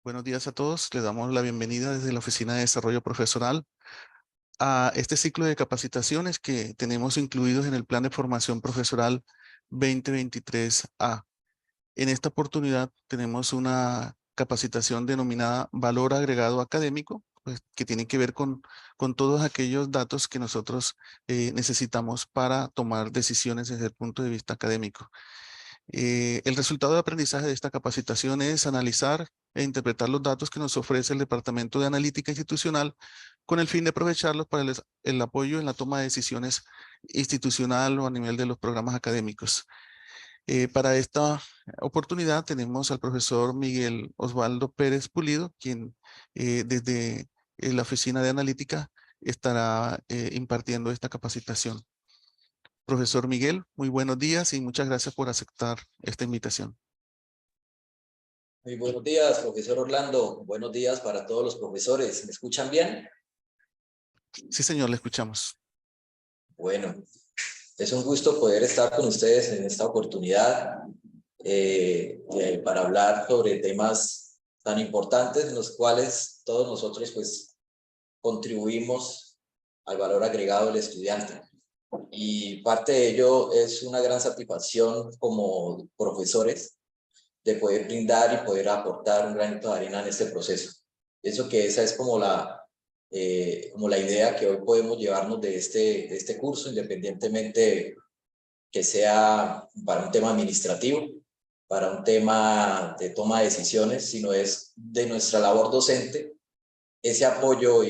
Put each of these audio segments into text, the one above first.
Buenos días a todos. Les damos la bienvenida desde la Oficina de Desarrollo Profesional a este ciclo de capacitaciones que tenemos incluidos en el Plan de Formación Profesional 2023A. En esta oportunidad tenemos una capacitación denominada Valor Agregado Académico, pues, que tiene que ver con todos aquellos datos que nosotros necesitamos para tomar decisiones desde el punto de vista académico. El resultado de aprendizaje de esta capacitación es analizar e interpretar los datos que nos ofrece el Departamento de Analítica Institucional con el fin de aprovecharlos para el apoyo en la toma de decisiones institucional o a nivel de los programas académicos. Para esta oportunidad tenemos al profesor Miguel Osvaldo Pérez Pulido, quien desde la Oficina de Analítica estará impartiendo esta capacitación. Profesor Miguel, muy buenos días y muchas gracias por aceptar esta invitación. Muy buenos días, profesor Orlando. Buenos días para todos los profesores. ¿Me escuchan bien? Sí, señor, le escuchamos. Bueno, es un gusto poder estar con ustedes en esta oportunidad para hablar sobre temas tan importantes en los cuales todos nosotros pues contribuimos al valor agregado del estudiante. Y parte de ello es una gran satisfacción como profesores de poder brindar y poder aportar un granito de arena en este proceso. Esa es como la idea que hoy podemos llevarnos de este curso, independientemente que sea para un tema administrativo, para un tema de toma de decisiones, sino es de nuestra labor docente, ese apoyo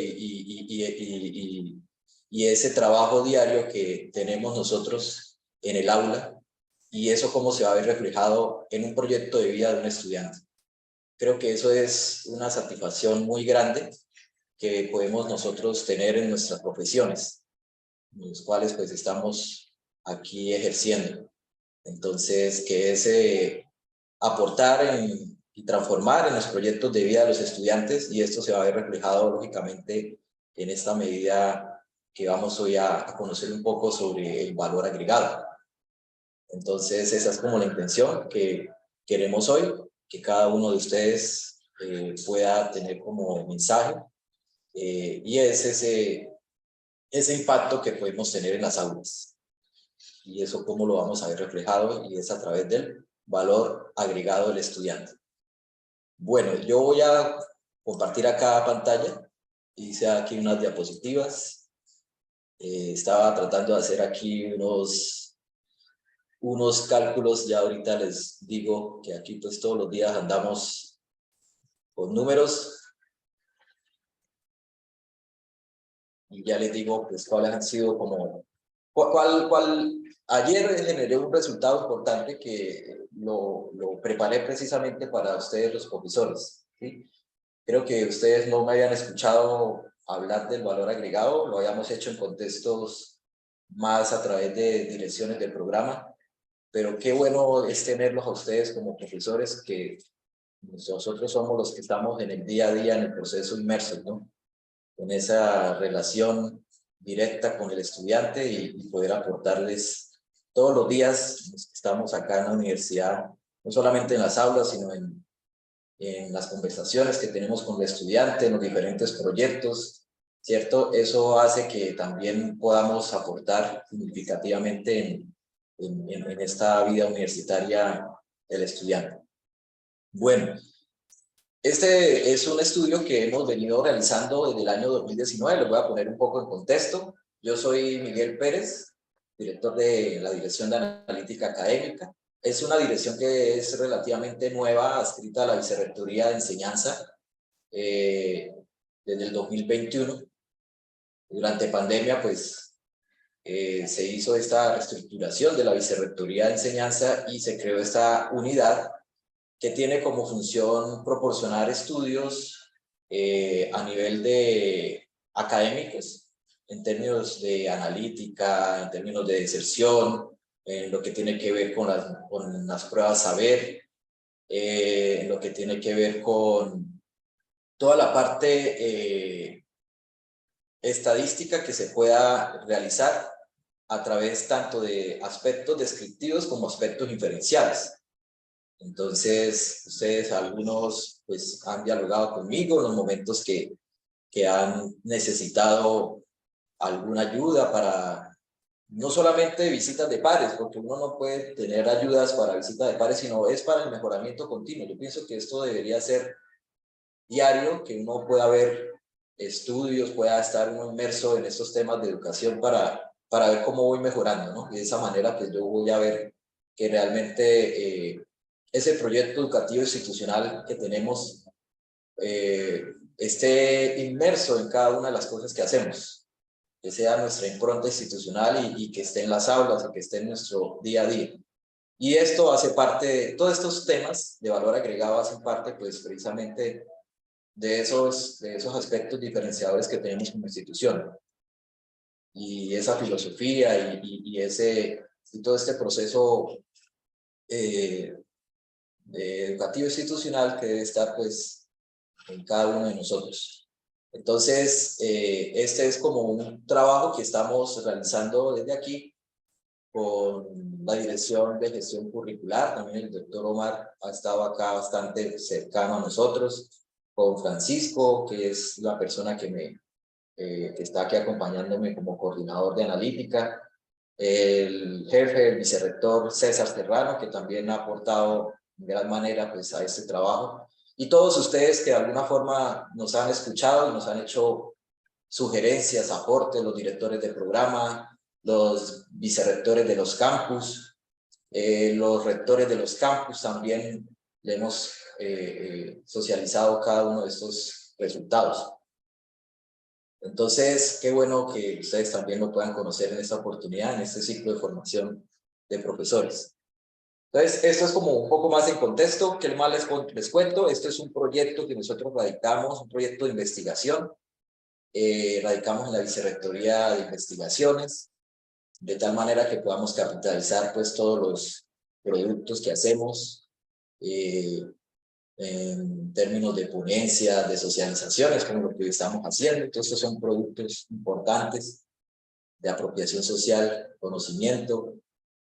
y ese trabajo diario que tenemos nosotros en el aula, y eso cómo se va a ver reflejado en un proyecto de vida de un estudiante. Creo que eso es una satisfacción muy grande que podemos nosotros tener en nuestras profesiones, en los cuales pues estamos aquí ejerciendo. Entonces, que es aportar y transformar en los proyectos de vida de los estudiantes, y esto se va a ver reflejado lógicamente en esta medida que vamos hoy a conocer un poco sobre el valor agregado. Entonces, esa es como la intención que queremos hoy, que cada uno de ustedes pueda tener como mensaje, y es ese impacto que podemos tener en las aulas. Y eso cómo lo vamos a ver reflejado, y es a través del valor agregado del estudiante. Bueno, yo voy a compartir acá pantalla, hice aquí unas diapositivas, estaba tratando de hacer aquí unos cálculos. Ya ahorita les digo que aquí pues todos los días andamos con números, y ya les digo pues cuáles han sido como ayer generé un resultado importante que lo preparé precisamente para ustedes los profesores, ¿sí? Creo que ustedes no me habían escuchado hablar del valor agregado, lo habíamos hecho en contextos más a través de direcciones del programa, pero qué bueno es tenerlos a ustedes como profesores, que nosotros somos los que estamos en el día a día, en el proceso inmerso, ¿no? En esa relación directa con el estudiante, y poder aportarles todos los días. Estamos acá en la universidad, no solamente en las aulas, sino en las conversaciones que tenemos con el estudiante, en los diferentes proyectos, ¿cierto? Eso hace que también podamos aportar significativamente en esta vida universitaria del estudiante. Bueno, este es un estudio que hemos venido realizando desde el año 2019. Les voy a poner un poco en contexto. Yo soy Miguel Pérez, director de la Dirección de Analítica Académica. Es una dirección que es relativamente nueva, adscrita a la Vicerrectoría de Enseñanza desde el 2021. Durante pandemia, pues, se hizo esta reestructuración de la Vicerrectoría de Enseñanza y se creó esta unidad que tiene como función proporcionar estudios a nivel de académicos, en términos de analítica, en términos de deserción, en lo que tiene que ver con las pruebas saber, en lo que tiene que ver con toda la parte estadística que se pueda realizar a través tanto de aspectos descriptivos como aspectos inferenciales. Entonces, ustedes algunos pues han dialogado conmigo en los momentos que han necesitado alguna ayuda para, no solamente visitas de pares, porque uno no puede tener ayudas para visitas de pares, sino es para el mejoramiento continuo. Yo pienso que esto debería ser diario, que uno pueda ver estudios, pueda estar uno inmerso en estos temas de educación para ver cómo voy mejorando, ¿no? Y de esa manera, pues yo voy a ver que realmente ese proyecto educativo institucional que tenemos esté inmerso en cada una de las cosas que hacemos, que sea nuestra impronta institucional y que esté en las aulas y que esté en nuestro día a día. Y esto hace parte, todos estos temas de valor agregado hacen parte, pues, precisamente de esos aspectos diferenciadores que tenemos como institución. Y esa filosofía y todo este proceso educativo institucional que debe estar, pues, en cada uno de nosotros. Entonces, este es como un trabajo que estamos realizando desde aquí con la Dirección de Gestión Curricular. También el doctor Omar ha estado acá bastante cercano a nosotros, con Francisco, que es la persona que está aquí acompañándome como coordinador de analítica, el jefe, el vicerrector César Serrano, que también ha aportado de gran manera, pues, a este trabajo, y todos ustedes que de alguna forma nos han escuchado y nos han hecho sugerencias, aportes, los directores de programa, los vicerrectores de los campus, los rectores de los campus también le hemos socializado cada uno de estos resultados. Entonces, qué bueno que ustedes también lo puedan conocer en esta oportunidad, en este ciclo de formación de profesores. Entonces, esto es como un poco más en contexto. ¿Qué más les cuento? Esto es un proyecto que nosotros radicamos, un proyecto de investigación. Radicamos en la Vicerrectoría de Investigaciones, de tal manera que podamos capitalizar, pues, todos los productos que hacemos en términos de ponencias, de socializaciones, como lo que estamos haciendo. Todos estos son productos importantes de apropiación social, conocimiento,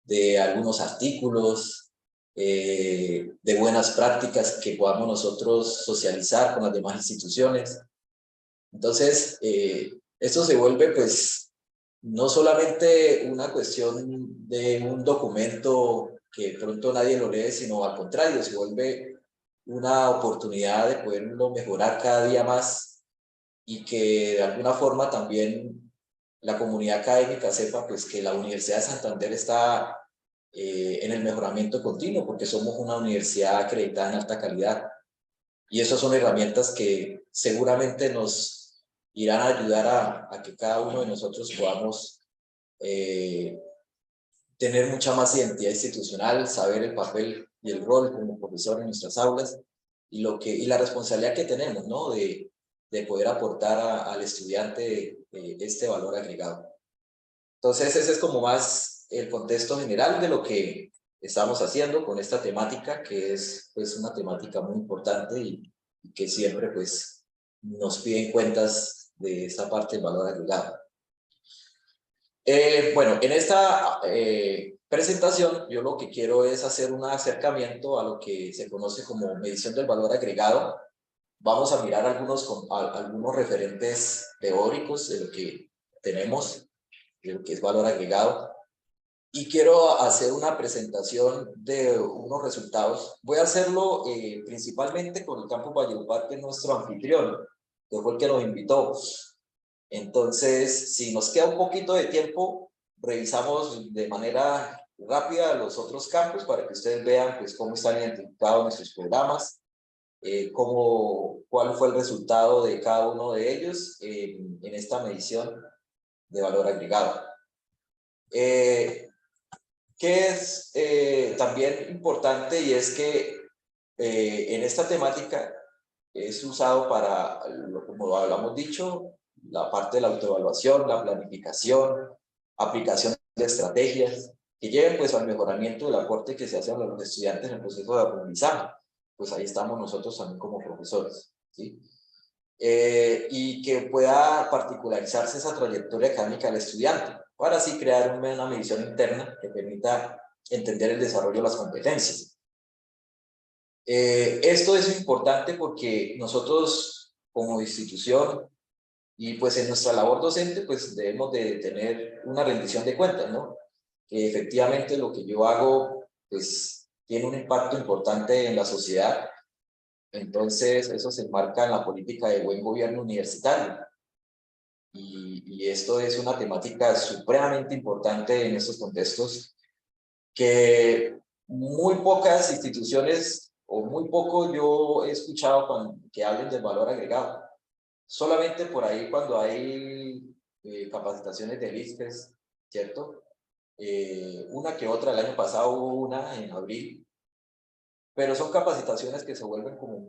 de algunos artículos, de buenas prácticas que podamos nosotros socializar con las demás instituciones. Entonces, esto se vuelve, pues, no solamente una cuestión de un documento que pronto nadie lo lee, sino al contrario, se vuelve una oportunidad de poderlo mejorar cada día más y que de alguna forma también la comunidad académica sepa, pues, que la Universidad de Santander está en el mejoramiento continuo, porque somos una universidad acreditada en alta calidad. Y esas son herramientas que seguramente nos irán a ayudar a que cada uno de nosotros podamos tener mucha más identidad institucional, saber el papel y el rol como profesor en nuestras aulas y la responsabilidad que tenemos, ¿no? De poder aportar al estudiante este valor agregado. Entonces, ese es como más el contexto general de lo que estamos haciendo con esta temática, que es, pues, una temática muy importante y que siempre, pues, nos piden cuentas de esta parte del valor agregado. Bueno, en esta presentación yo lo que quiero es hacer un acercamiento a lo que se conoce como medición del valor agregado. Vamos a mirar algunos referentes teóricos de lo que tenemos, de lo que es valor agregado. Y quiero hacer una presentación de unos resultados. Voy a hacerlo principalmente con el Campus Valledupar, que es nuestro anfitrión, que fue el que nos invitó. Entonces, si nos queda un poquito de tiempo, revisamos de manera rápida los otros campus para que ustedes vean, pues, cómo están identificados nuestros programas, cuál fue el resultado de cada uno de ellos en esta medición de valor agregado. Que es también importante, y es que en esta temática es usado para, como habíamos dicho, la parte de la autoevaluación, la planificación, aplicación de estrategias que lleven, pues, al mejoramiento del aporte que se hace a los estudiantes en el proceso de aprendizaje. Pues ahí estamos nosotros también como profesores, ¿sí? Y que pueda particularizarse esa trayectoria académica del estudiante, para así crear una medición interna que permita entender el desarrollo de las competencias. Esto es importante porque nosotros como institución y pues en nuestra labor docente pues debemos de tener una rendición de cuentas, ¿no? Que efectivamente lo que yo hago pues tiene un impacto importante en la sociedad. Entonces eso se enmarca en la política de buen gobierno universitario. Y esto es una temática supremamente importante en estos contextos que muy pocas instituciones o muy poco yo he escuchado que hablen del valor agregado. Solamente por ahí cuando hay capacitaciones del ICFES, ¿cierto? Una que otra, el año pasado hubo una en abril, pero son capacitaciones que se vuelven como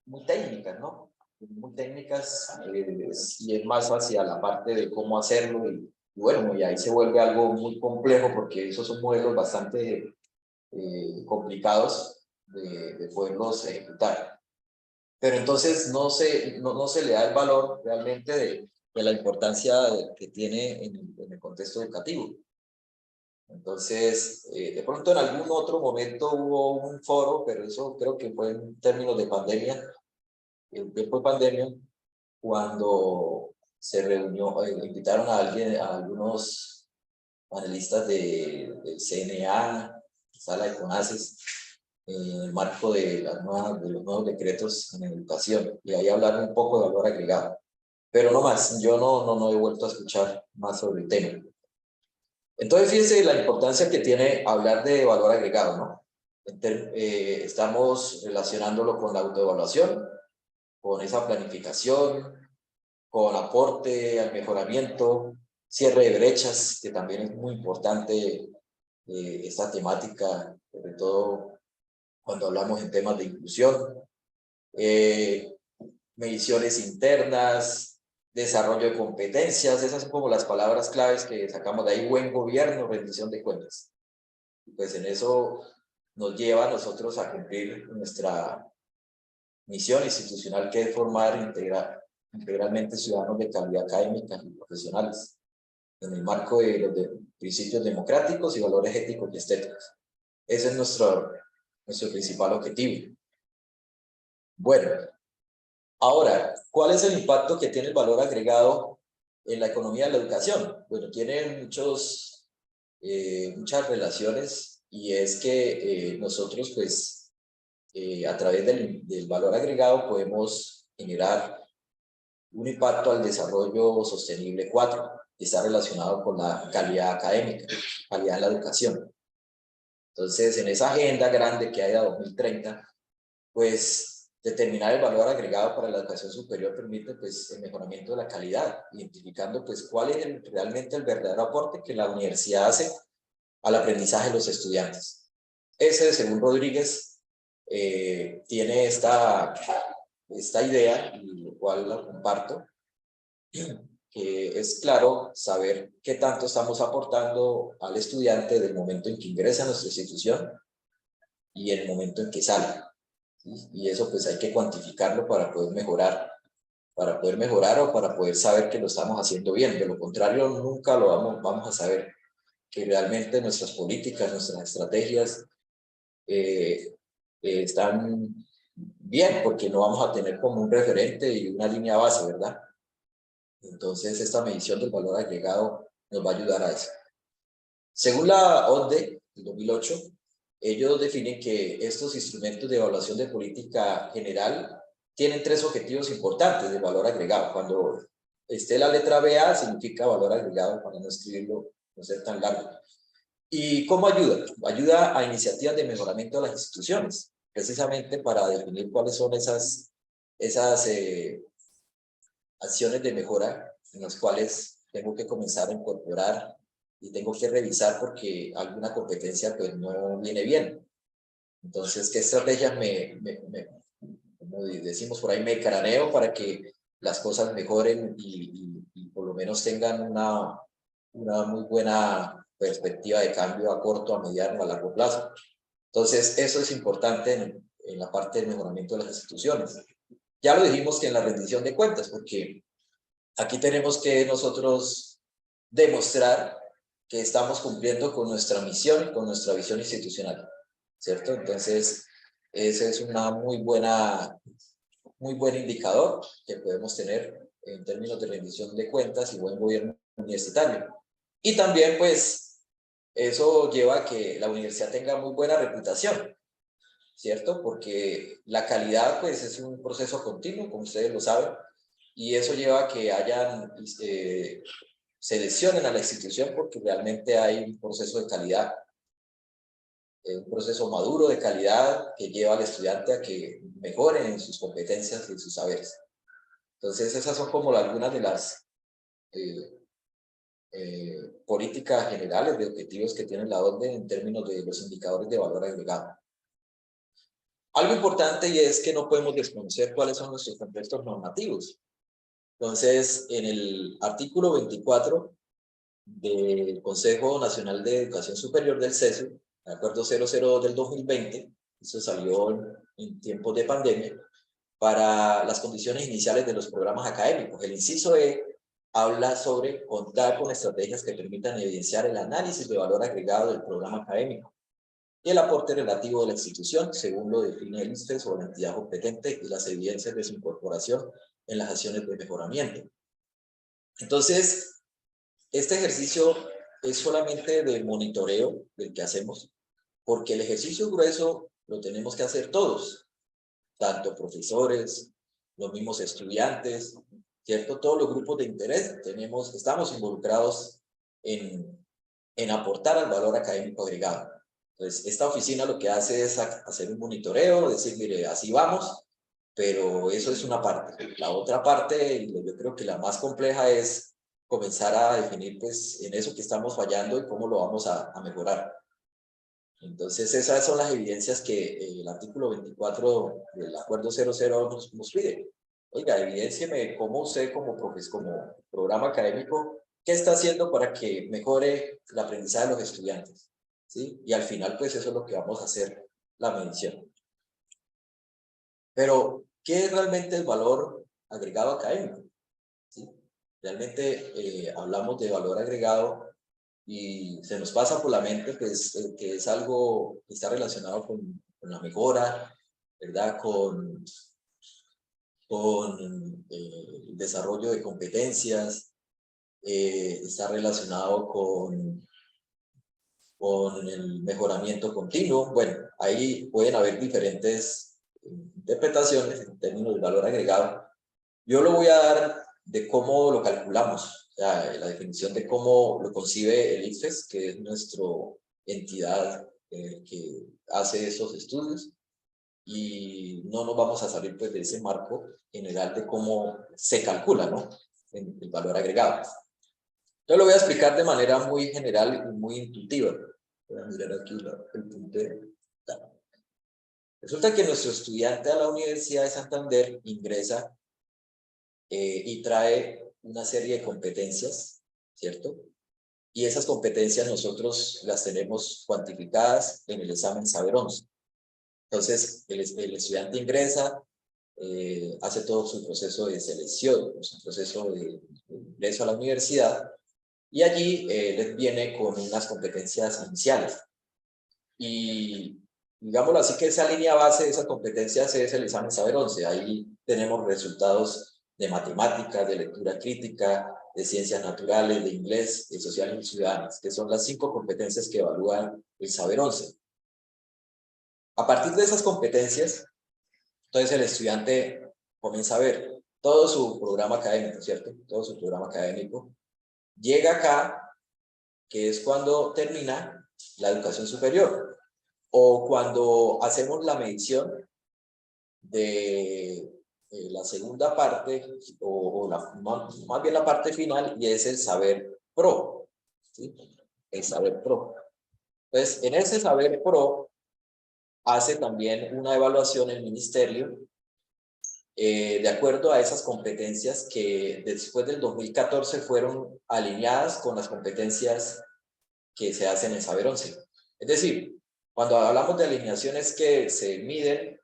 muy técnicas, ¿no? Muy técnicas y es más hacia la parte de cómo hacerlo y bueno, y ahí se vuelve algo muy complejo porque esos son modelos bastante complicados de poderlos ejecutar. Pero entonces no se le da el valor realmente de la importancia que tiene en el contexto educativo. Entonces, de pronto en algún otro momento hubo un foro, pero eso creo que fue en términos de pandemia, en tiempo de pandemia, cuando se reunió, invitaron a algunos panelistas del CNA, Sala de CONACES, en el marco de los nuevos decretos en educación, y ahí hablaron un poco de valor agregado. Pero no más, yo no he vuelto a escuchar más sobre el tema. Entonces, fíjense la importancia que tiene hablar de valor agregado, ¿no? Estamos relacionándolo con la autoevaluación, con esa planificación, con aporte al mejoramiento, cierre de brechas, que también es muy importante esta temática, sobre todo cuando hablamos en temas de inclusión, mediciones internas, desarrollo de competencias, esas son como las palabras claves que sacamos de ahí, buen gobierno, rendición de cuentas. Y pues en eso nos lleva a nosotros a cumplir nuestra misión institucional, que es formar integralmente ciudadanos de calidad académica y profesionales, en el marco de los principios democráticos y valores éticos y estéticos. Ese es nuestro principal objetivo. Bueno, ahora, ¿cuál es el impacto que tiene el valor agregado en la economía de la educación? Bueno, tiene muchas relaciones y es que nosotros, pues, a través del valor agregado podemos generar un impacto al desarrollo sostenible 4, que está relacionado con la calidad académica, calidad de la educación. Entonces, en esa agenda grande que hay a 2030, pues determinar el valor agregado para la educación superior permite pues el mejoramiento de la calidad, identificando pues cuál es realmente el verdadero aporte que la universidad hace al aprendizaje de los estudiantes. Ese, según Rodríguez, tiene esta idea, y lo cual la comparto, que es claro saber qué tanto estamos aportando al estudiante del momento en que ingresa a nuestra institución y en el momento en que sale. ¿Sí? Y eso pues hay que cuantificarlo para poder mejorar o para poder saber que lo estamos haciendo bien. De lo contrario, nunca lo vamos a saber que realmente nuestras políticas, nuestras estrategias están bien, porque no vamos a tener como un referente y una línea base, ¿verdad? Entonces, esta medición del valor agregado nos va a ayudar a eso. Según la OCDE, del 2008, ellos definen que estos instrumentos de evaluación de política general tienen 3 objetivos importantes de valor agregado. Cuando esté la letra BA, significa valor agregado, para no escribirlo, no ser tan largo. ¿Y cómo ayuda? Ayuda a iniciativas de mejoramiento de las instituciones, precisamente para definir cuáles son esas acciones de mejora en las cuales tengo que comenzar a incorporar y tengo que revisar porque alguna competencia pues no viene bien. Entonces, ¿qué estrategias como decimos por ahí, me craneo para que las cosas mejoren y por lo menos tengan una muy buena perspectiva de cambio a corto, a mediano, a largo plazo? Entonces, eso es importante en la parte del mejoramiento de las instituciones. Ya lo dijimos que en la rendición de cuentas, porque aquí tenemos que nosotros demostrar que estamos cumpliendo con nuestra misión y con nuestra visión institucional, ¿cierto? Entonces, Ese es muy buen indicador que podemos tener en términos de rendición de cuentas y buen gobierno universitario. Y también, pues, eso lleva a que la universidad tenga muy buena reputación, ¿cierto? Porque la calidad, pues, es un proceso continuo, como ustedes lo saben, y eso lleva a que seleccionen a la institución porque realmente hay un proceso de calidad, un proceso maduro de calidad que lleva al estudiante a que mejore en sus competencias y en sus saberes. Entonces, esas son como algunas de las políticas generales de objetivos que tiene la orden en términos de los indicadores de valor agregado. Algo importante y es que no podemos desconocer cuáles son nuestros contextos normativos. Entonces, en el artículo 24 del Consejo Nacional de Educación Superior del CESU, el acuerdo 002 del 2020, eso salió en tiempos de pandemia, para las condiciones iniciales de los programas académicos. El inciso E habla sobre contar con estrategias que permitan evidenciar el análisis de valor agregado del programa académico y el aporte relativo de la institución, según lo define el ICFES o la entidad competente, y las evidencias de su incorporación en las acciones de mejoramiento. Entonces, este ejercicio es solamente de monitoreo del que hacemos, porque el ejercicio grueso lo tenemos que hacer todos, tanto profesores, los mismos estudiantes, ¿cierto? Todos los grupos de interés estamos involucrados en aportar al valor académico agregado. Entonces, esta oficina lo que hace es hacer un monitoreo, decir, mire, así vamos, pero eso es una parte. La otra parte, y yo creo que la más compleja, es comenzar a definir, pues, en eso que estamos fallando y cómo lo vamos a mejorar. Entonces, esas son las evidencias que el artículo 24 del acuerdo 00 nos pide. Oiga, evidéncieme cómo usted como programa académico, ¿qué está haciendo para que mejore el aprendizaje de los estudiantes? ¿Sí? Y al final, pues eso es lo que vamos a hacer la medición. Pero, ¿qué es realmente el valor agregado académico? ¿Sí? Realmente hablamos de valor agregado y se nos pasa por la mente, pues, que es algo que está relacionado con la mejora, ¿verdad? Con el desarrollo de competencias, está relacionado con el mejoramiento continuo. Bueno, ahí pueden haber diferentes interpretaciones en términos de valor agregado. Yo lo voy a dar de cómo lo calculamos, o sea, la definición de cómo lo concibe el ICFES, que es nuestra entidad que hace esos estudios, y no nos vamos a salir, pues, de ese marco general de cómo se calcula, ¿no?, el valor agregado. Yo lo voy a explicar de manera muy general y muy intuitiva. Voy a mirar aquí el puntero. Resulta que nuestro estudiante a la Universidad de Santander ingresa y trae una serie de competencias, ¿cierto? Y esas competencias nosotros las tenemos cuantificadas en el examen Saber 11. Entonces, el estudiante ingresa, hace todo su proceso de selección, su proceso de ingreso a la universidad, y allí les viene con unas competencias iniciales. Y digámoslo así, que esa línea base de esas competencias es el examen Saber 11. Ahí tenemos resultados de matemáticas, de lectura crítica, de ciencias naturales, de inglés, de sociales y ciudadanas, que son las 5 competencias que evalúan el Saber 11. A partir de esas competencias, entonces el estudiante comienza a ver todo su programa académico, ¿cierto? Todo su programa académico. Llega acá, que es cuando termina la educación superior, o cuando hacemos la medición de la segunda parte, más bien la parte final, y es el Saber Pro, ¿sí? El Saber Pro. Entonces, en ese Saber Pro hace también una evaluación el ministerio de acuerdo a esas competencias que después del 2014 fueron alineadas con las competencias que se hacen en Saber 11. Es decir, cuando hablamos de alineaciones que se miden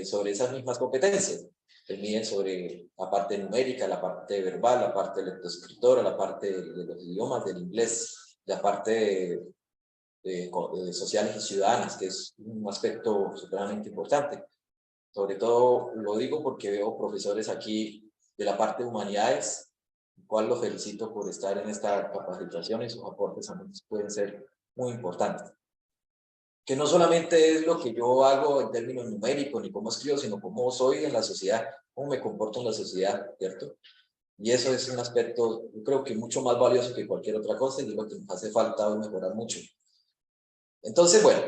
sobre esas mismas competencias, se miden sobre la parte numérica, la parte verbal, la parte lectoescritora, la parte de los idiomas, del inglés, la parte sociales y ciudadanas, que es un aspecto supremamente importante. Sobre todo lo digo porque veo profesores aquí de la parte de humanidades, el cual los felicito por estar en esta capacitación y sus aportes a nosotros pueden ser muy importantes. Que no solamente es lo que yo hago en términos numéricos ni cómo escribo, sino cómo soy en la sociedad, cómo me comporto en la sociedad, ¿cierto? Y eso es un aspecto, yo creo que mucho más valioso que cualquier otra cosa y es lo que nos hace falta hoy mejorar mucho. Entonces, bueno,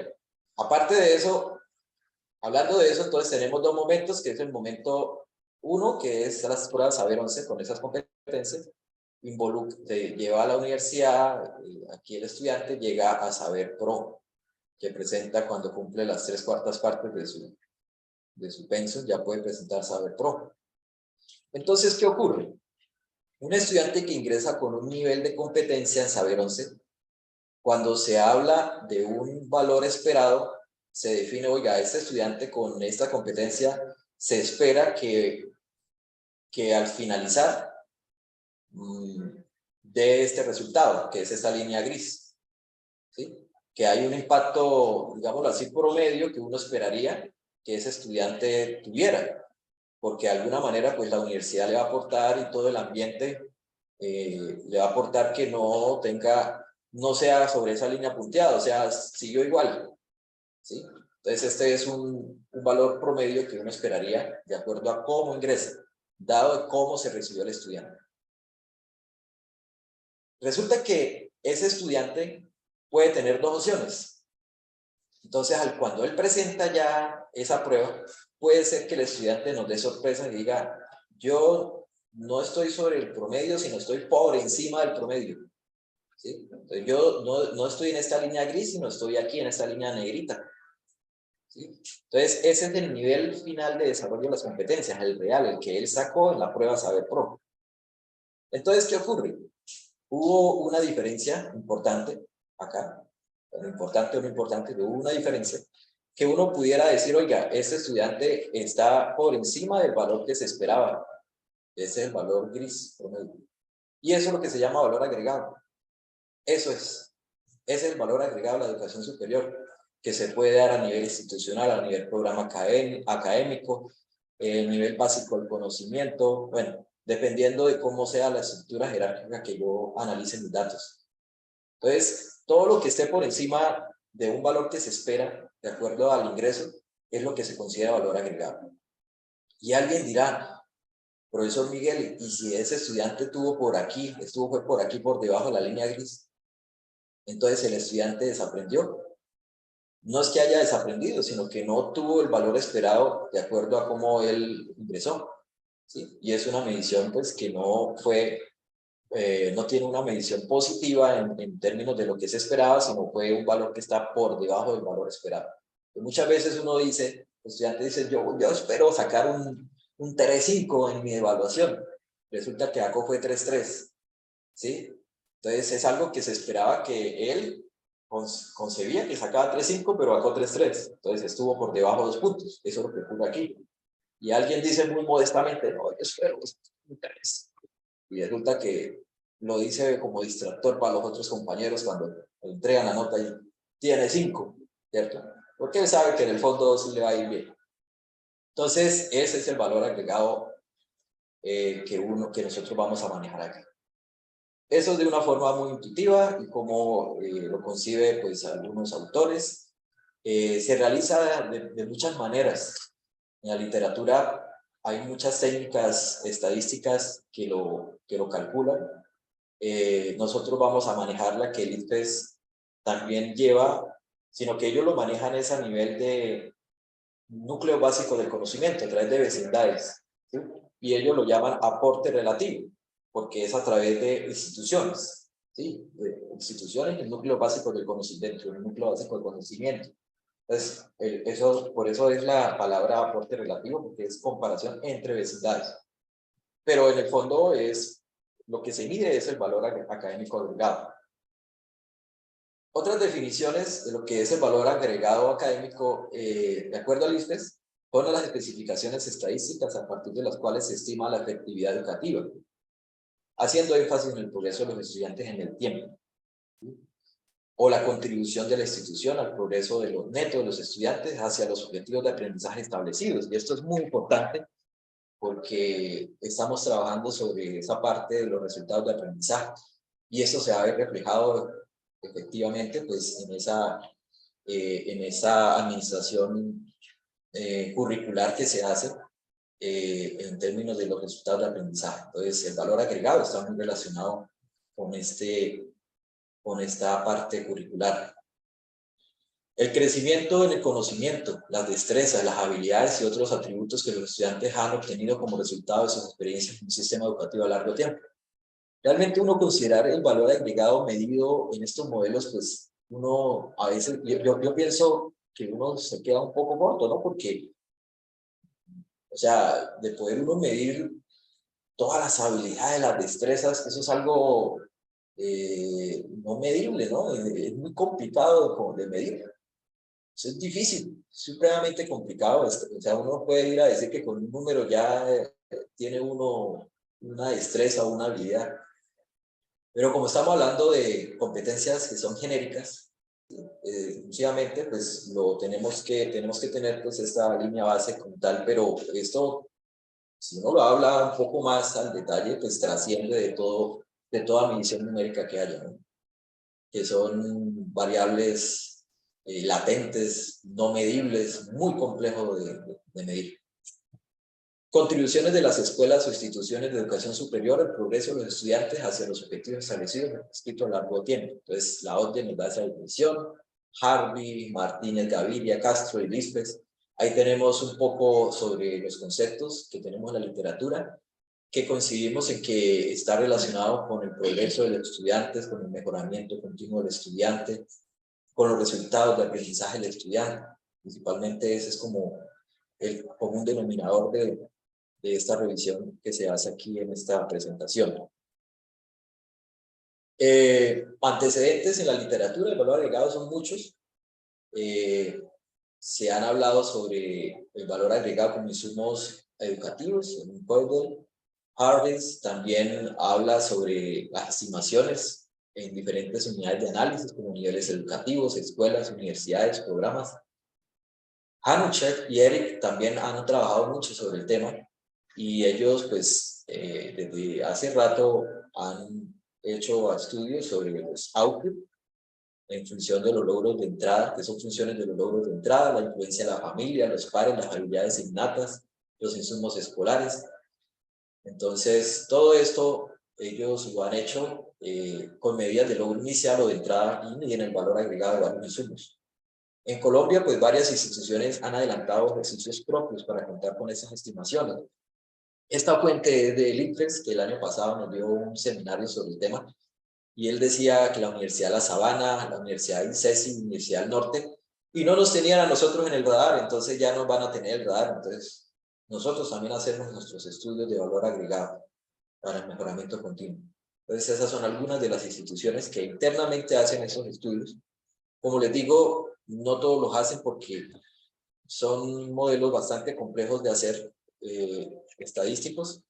aparte de eso, hablando de eso, entonces tenemos dos momentos, que es el momento uno, que es las pruebas Saber 11 con esas competencias, lleva a la universidad, aquí el estudiante llega a Saber Pro, que presenta cuando cumple las 3/4 partes de su pensum, ya puede presentar Saber Pro. Entonces, ¿qué ocurre? Un estudiante que ingresa con un nivel de competencia en Saber 11, cuando se habla de un valor esperado, se define, oiga, este estudiante con esta competencia se espera que al finalizar dé este resultado, que es esta línea gris, ¿sí? Que hay un impacto, digámoslo así, promedio que uno esperaría que ese estudiante tuviera, porque de alguna manera pues la universidad le va a aportar y todo el ambiente le va a aportar que no sea sobre esa línea punteada, o sea, siguió igual, ¿sí? Entonces este es un valor promedio que uno esperaría de acuerdo a cómo ingresa, dado de cómo se recibió el estudiante. Resulta que ese estudiante puede tener dos opciones. Entonces, cuando él presenta ya esa prueba, puede ser que el estudiante nos dé sorpresa y diga, yo no estoy sobre el promedio, sino estoy por encima del promedio. ¿Sí? Entonces, yo no estoy en esta línea gris, sino estoy aquí en esta línea negrita. ¿Sí? Entonces, ese es el nivel final de desarrollo de las competencias, el real, el que él sacó en la prueba Saber Pro. Entonces, ¿qué ocurre? Hubo una diferencia importante acá, importante o no importante, hubo una diferencia que uno pudiera decir, oiga, este estudiante está por encima del valor que se esperaba. Ese es el valor gris promedio. Y eso es lo que se llama valor agregado. Eso es. Ese es el valor agregado de la educación superior, que se puede dar a nivel institucional, a nivel programa académico, el nivel básico del conocimiento, bueno, dependiendo de cómo sea la estructura jerárquica que yo analice mis datos. Entonces, todo lo que esté por encima de un valor que se espera, de acuerdo al ingreso, es lo que se considera valor agregado. Y alguien dirá, profesor Miguel, ¿y si ese estudiante fue por aquí por debajo de la línea gris? Entonces el estudiante desaprendió. No es que haya desaprendido, sino que no tuvo el valor esperado de acuerdo a cómo él ingresó, ¿sí? Y es una medición pues que no tiene una medición positiva en términos de lo que se esperaba, sino fue un valor que está por debajo del valor esperado. Y muchas veces uno dice, el estudiante dice, yo espero sacar un 3.5 en mi evaluación. Resulta que ACO fue 3.3, ¿sí? Entonces es algo que se esperaba que él concebía que sacaba 3.5, pero sacó 3.3. Entonces estuvo por debajo de 2 puntos. Eso es lo que ocurre aquí. Y alguien dice muy modestamente, no, yo espero un 3. Y resulta que lo dice como distractor para los otros compañeros cuando entregan la nota y tiene 5, ¿cierto? Porque él sabe que en el fondo sí le va a ir bien. Entonces ese es el valor agregado que nosotros vamos a manejar aquí. Eso es de una forma muy intuitiva y como lo concibe pues algunos autores. Se realiza de muchas maneras. En la literatura hay muchas técnicas estadísticas que lo calculan. Nosotros vamos a manejar la que el ICFES también lleva, sino que ellos lo manejan es a nivel de núcleo básico del conocimiento, a través de vecindades, ¿sí? Y ellos lo llaman aporte relativo, porque es a través de instituciones, ¿sí? De instituciones, el núcleo básico del conocimiento, el núcleo básico del conocimiento. Entonces, por eso es la palabra aporte relativo, porque es comparación entre vecindades. Pero en el fondo lo que se mide es el valor académico agregado. Otras definiciones de lo que es el valor agregado académico, de acuerdo al ICFES, son las especificaciones estadísticas a partir de las cuales se estima la efectividad educativa, haciendo énfasis en el progreso de los estudiantes en el tiempo. o la contribución de la institución al progreso de los netos de los estudiantes hacia los objetivos de aprendizaje establecidos. Y esto es muy importante porque estamos trabajando sobre esa parte de los resultados de aprendizaje. Y esto se va a ver reflejado efectivamente pues, en esa administración curricular que se hace en términos de los resultados de aprendizaje. Entonces, el valor agregado está muy relacionado con esta parte curricular. El crecimiento en el conocimiento, las destrezas, las habilidades y otros atributos que los estudiantes han obtenido como resultado de sus experiencias en un sistema educativo a largo tiempo. Realmente uno considerar el valor agregado medido en estos modelos, pues uno a veces, yo pienso que uno se queda un poco corto, ¿no? Porque, o sea, de poder uno medir todas las habilidades, las destrezas, eso es algo no medible, ¿no? Es muy complicado de medir. Eso es difícil, supremamente complicado. O sea, uno puede ir a decir que con un número ya tiene uno una destreza o una habilidad. Pero como estamos hablando de competencias que son genéricas, exclusivamente, pues tenemos que tener pues esta línea base como tal, pero esto, si uno lo habla un poco más al detalle, pues trasciende de toda medición numérica que haya, ¿no? Que son variables latentes, no medibles, muy complejo de medir. Contribuciones de las escuelas o instituciones de educación superior al progreso de los estudiantes hacia los objetivos establecidos escrito a largo tiempo. Entonces, la OCDE nos da esa definición. Harvey, Martínez, Gaviria, Castro y Lispes. Ahí tenemos un poco sobre los conceptos que tenemos en la literatura, que coincidimos en que está relacionado con el progreso de los estudiantes, con el mejoramiento continuo del estudiante, con los resultados de aprendizaje del estudiante. Principalmente ese es como el común denominador de esta revisión que se hace aquí en esta presentación. Antecedentes en la literatura, el valor agregado son muchos. Se han hablado sobre el valor agregado como insumos educativos, en Powell. Harvey también habla sobre las estimaciones en diferentes unidades de análisis, como niveles educativos, escuelas, universidades, programas. Hanuchek y Eric también han trabajado mucho sobre el tema y ellos, pues, desde hace rato han hecho estudios sobre los output en función de los logros de entrada, que son funciones de los logros de entrada, la influencia de la familia, los pares, las habilidades innatas, los insumos escolares. Entonces, todo esto ellos lo han hecho con medidas de logro inicial o de entrada y en el valor agregado de varios insumos. En Colombia, pues varias instituciones han adelantado ejercicios propios para contar con esas estimaciones. Esta fuente es de IFEX, que el año pasado nos dio un seminario sobre el tema, y él decía que la Universidad de La Sabana, la Universidad de ICESI, la Universidad del Norte, y no nos tenían a nosotros en el radar, entonces ya nos van a tener el radar. Entonces, nosotros también hacemos nuestros estudios de valor agregado para el mejoramiento continuo. Entonces, esas son algunas de las instituciones que internamente hacen esos estudios. Como les digo, no todos los hacen porque son modelos bastante complejos de hacer estadísticos,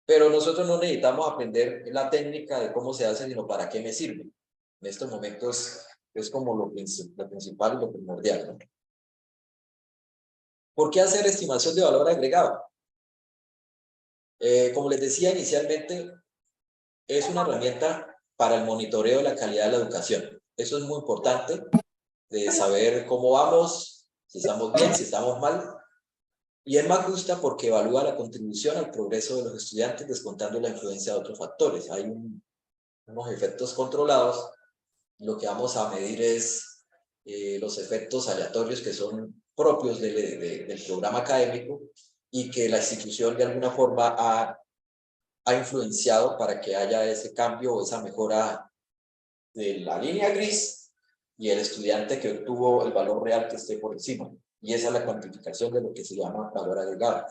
pero nosotros no necesitamos aprender la técnica de cómo se hace, sino para qué me sirve. En estos momentos es como lo principal y lo primordial, ¿no? ¿Por qué hacer estimación de valor agregado? Como les decía inicialmente, es una herramienta para el monitoreo de la calidad de la educación. Eso es muy importante, de saber cómo vamos, si estamos bien, si estamos mal. Y es más justa porque evalúa la contribución al progreso de los estudiantes descontando la influencia de otros factores. Hay unos efectos controlados. Lo que vamos a medir es los efectos aleatorios que son propios del programa académico y que la institución de alguna forma ha influenciado para que haya ese cambio o esa mejora de la línea gris y el estudiante que obtuvo el valor real que esté por encima. Y esa es la cuantificación de lo que se llama valor agregado.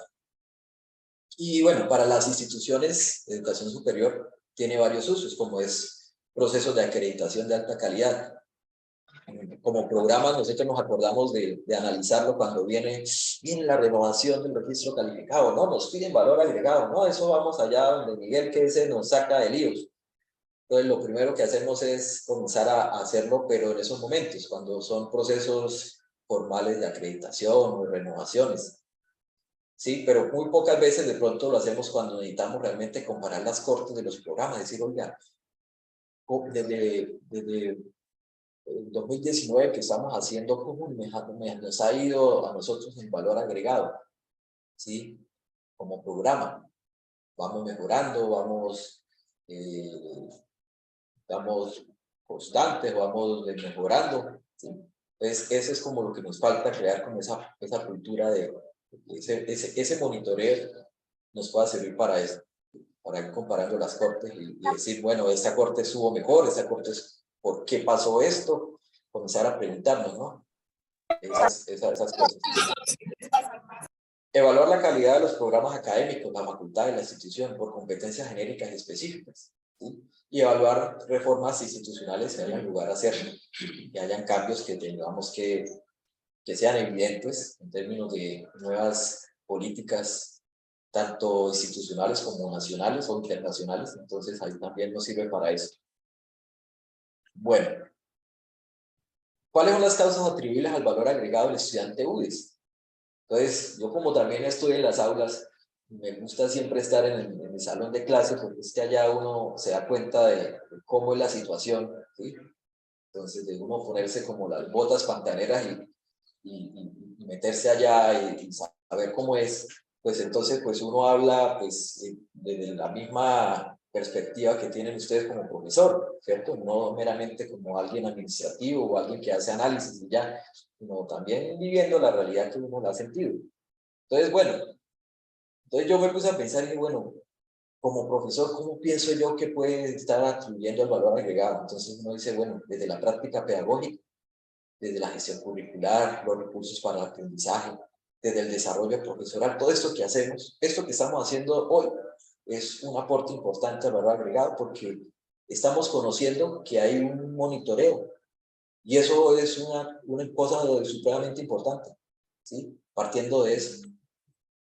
Y bueno, para las instituciones de educación superior tiene varios usos, como es procesos de acreditación de alta calidad. Como programas, nosotros nos acordamos de analizarlo cuando viene la renovación del registro calificado, ¿no? Nos piden valor agregado, ¿no? Eso vamos allá donde Miguel, que ese nos saca de líos. Entonces, lo primero que hacemos es comenzar a hacerlo, pero en esos momentos, cuando son procesos formales de acreditación o renovaciones. Sí, pero muy pocas veces de pronto lo hacemos cuando necesitamos realmente comparar las cortes de los programas, decir, oiga, desde el 2019 que estamos haciendo, ¿cómo nos ha ido a nosotros en valor agregado? ¿Sí? Como programa. Vamos mejorando, vamos constantes, vamos mejorando. ¿Sí? Entonces, eso es como lo que nos falta crear, como esa cultura de ese monitoreo nos pueda servir para eso, para ir comparando las cortes y decir, bueno, esta corte estuvo mejor, esta corte es, ¿por qué pasó esto? Comenzar a preguntarnos, ¿no? Esas cosas. Evaluar la calidad de los programas académicos, la facultad de la institución por competencias genéricas y específicas. ¿Sí? Y evaluar reformas institucionales que hayan lugar a hacerlo, que hayan cambios que tengamos que sean evidentes en términos de nuevas políticas, tanto institucionales como nacionales o internacionales. Entonces, ahí también nos sirve para eso. Bueno, ¿cuáles son las causas atribuibles al valor agregado del estudiante UDES? Entonces, yo como también estoy en las aulas, me gusta siempre estar en el salón de clase, porque es que allá uno se da cuenta de cómo es la situación, ¿sí? Entonces, de uno ponerse como las botas pantaleras y meterse allá y saber cómo es, pues entonces pues uno habla pues desde la misma perspectiva que tienen ustedes como profesor, ¿cierto? No meramente como alguien administrativo o alguien que hace análisis y ya, sino también viviendo la realidad que uno la ha sentido. Entonces, bueno, entonces yo me puse a pensar que, bueno, como profesor, ¿cómo pienso yo que puede estar atribuyendo el valor agregado? Entonces uno dice, bueno, desde la práctica pedagógica, desde la gestión curricular, los recursos para el aprendizaje, desde el desarrollo profesoral, todo esto que hacemos, esto que estamos haciendo hoy, es un aporte importante al valor agregado porque estamos conociendo que hay un monitoreo y eso es una cosa supremamente importante, ¿sí? Partiendo de eso.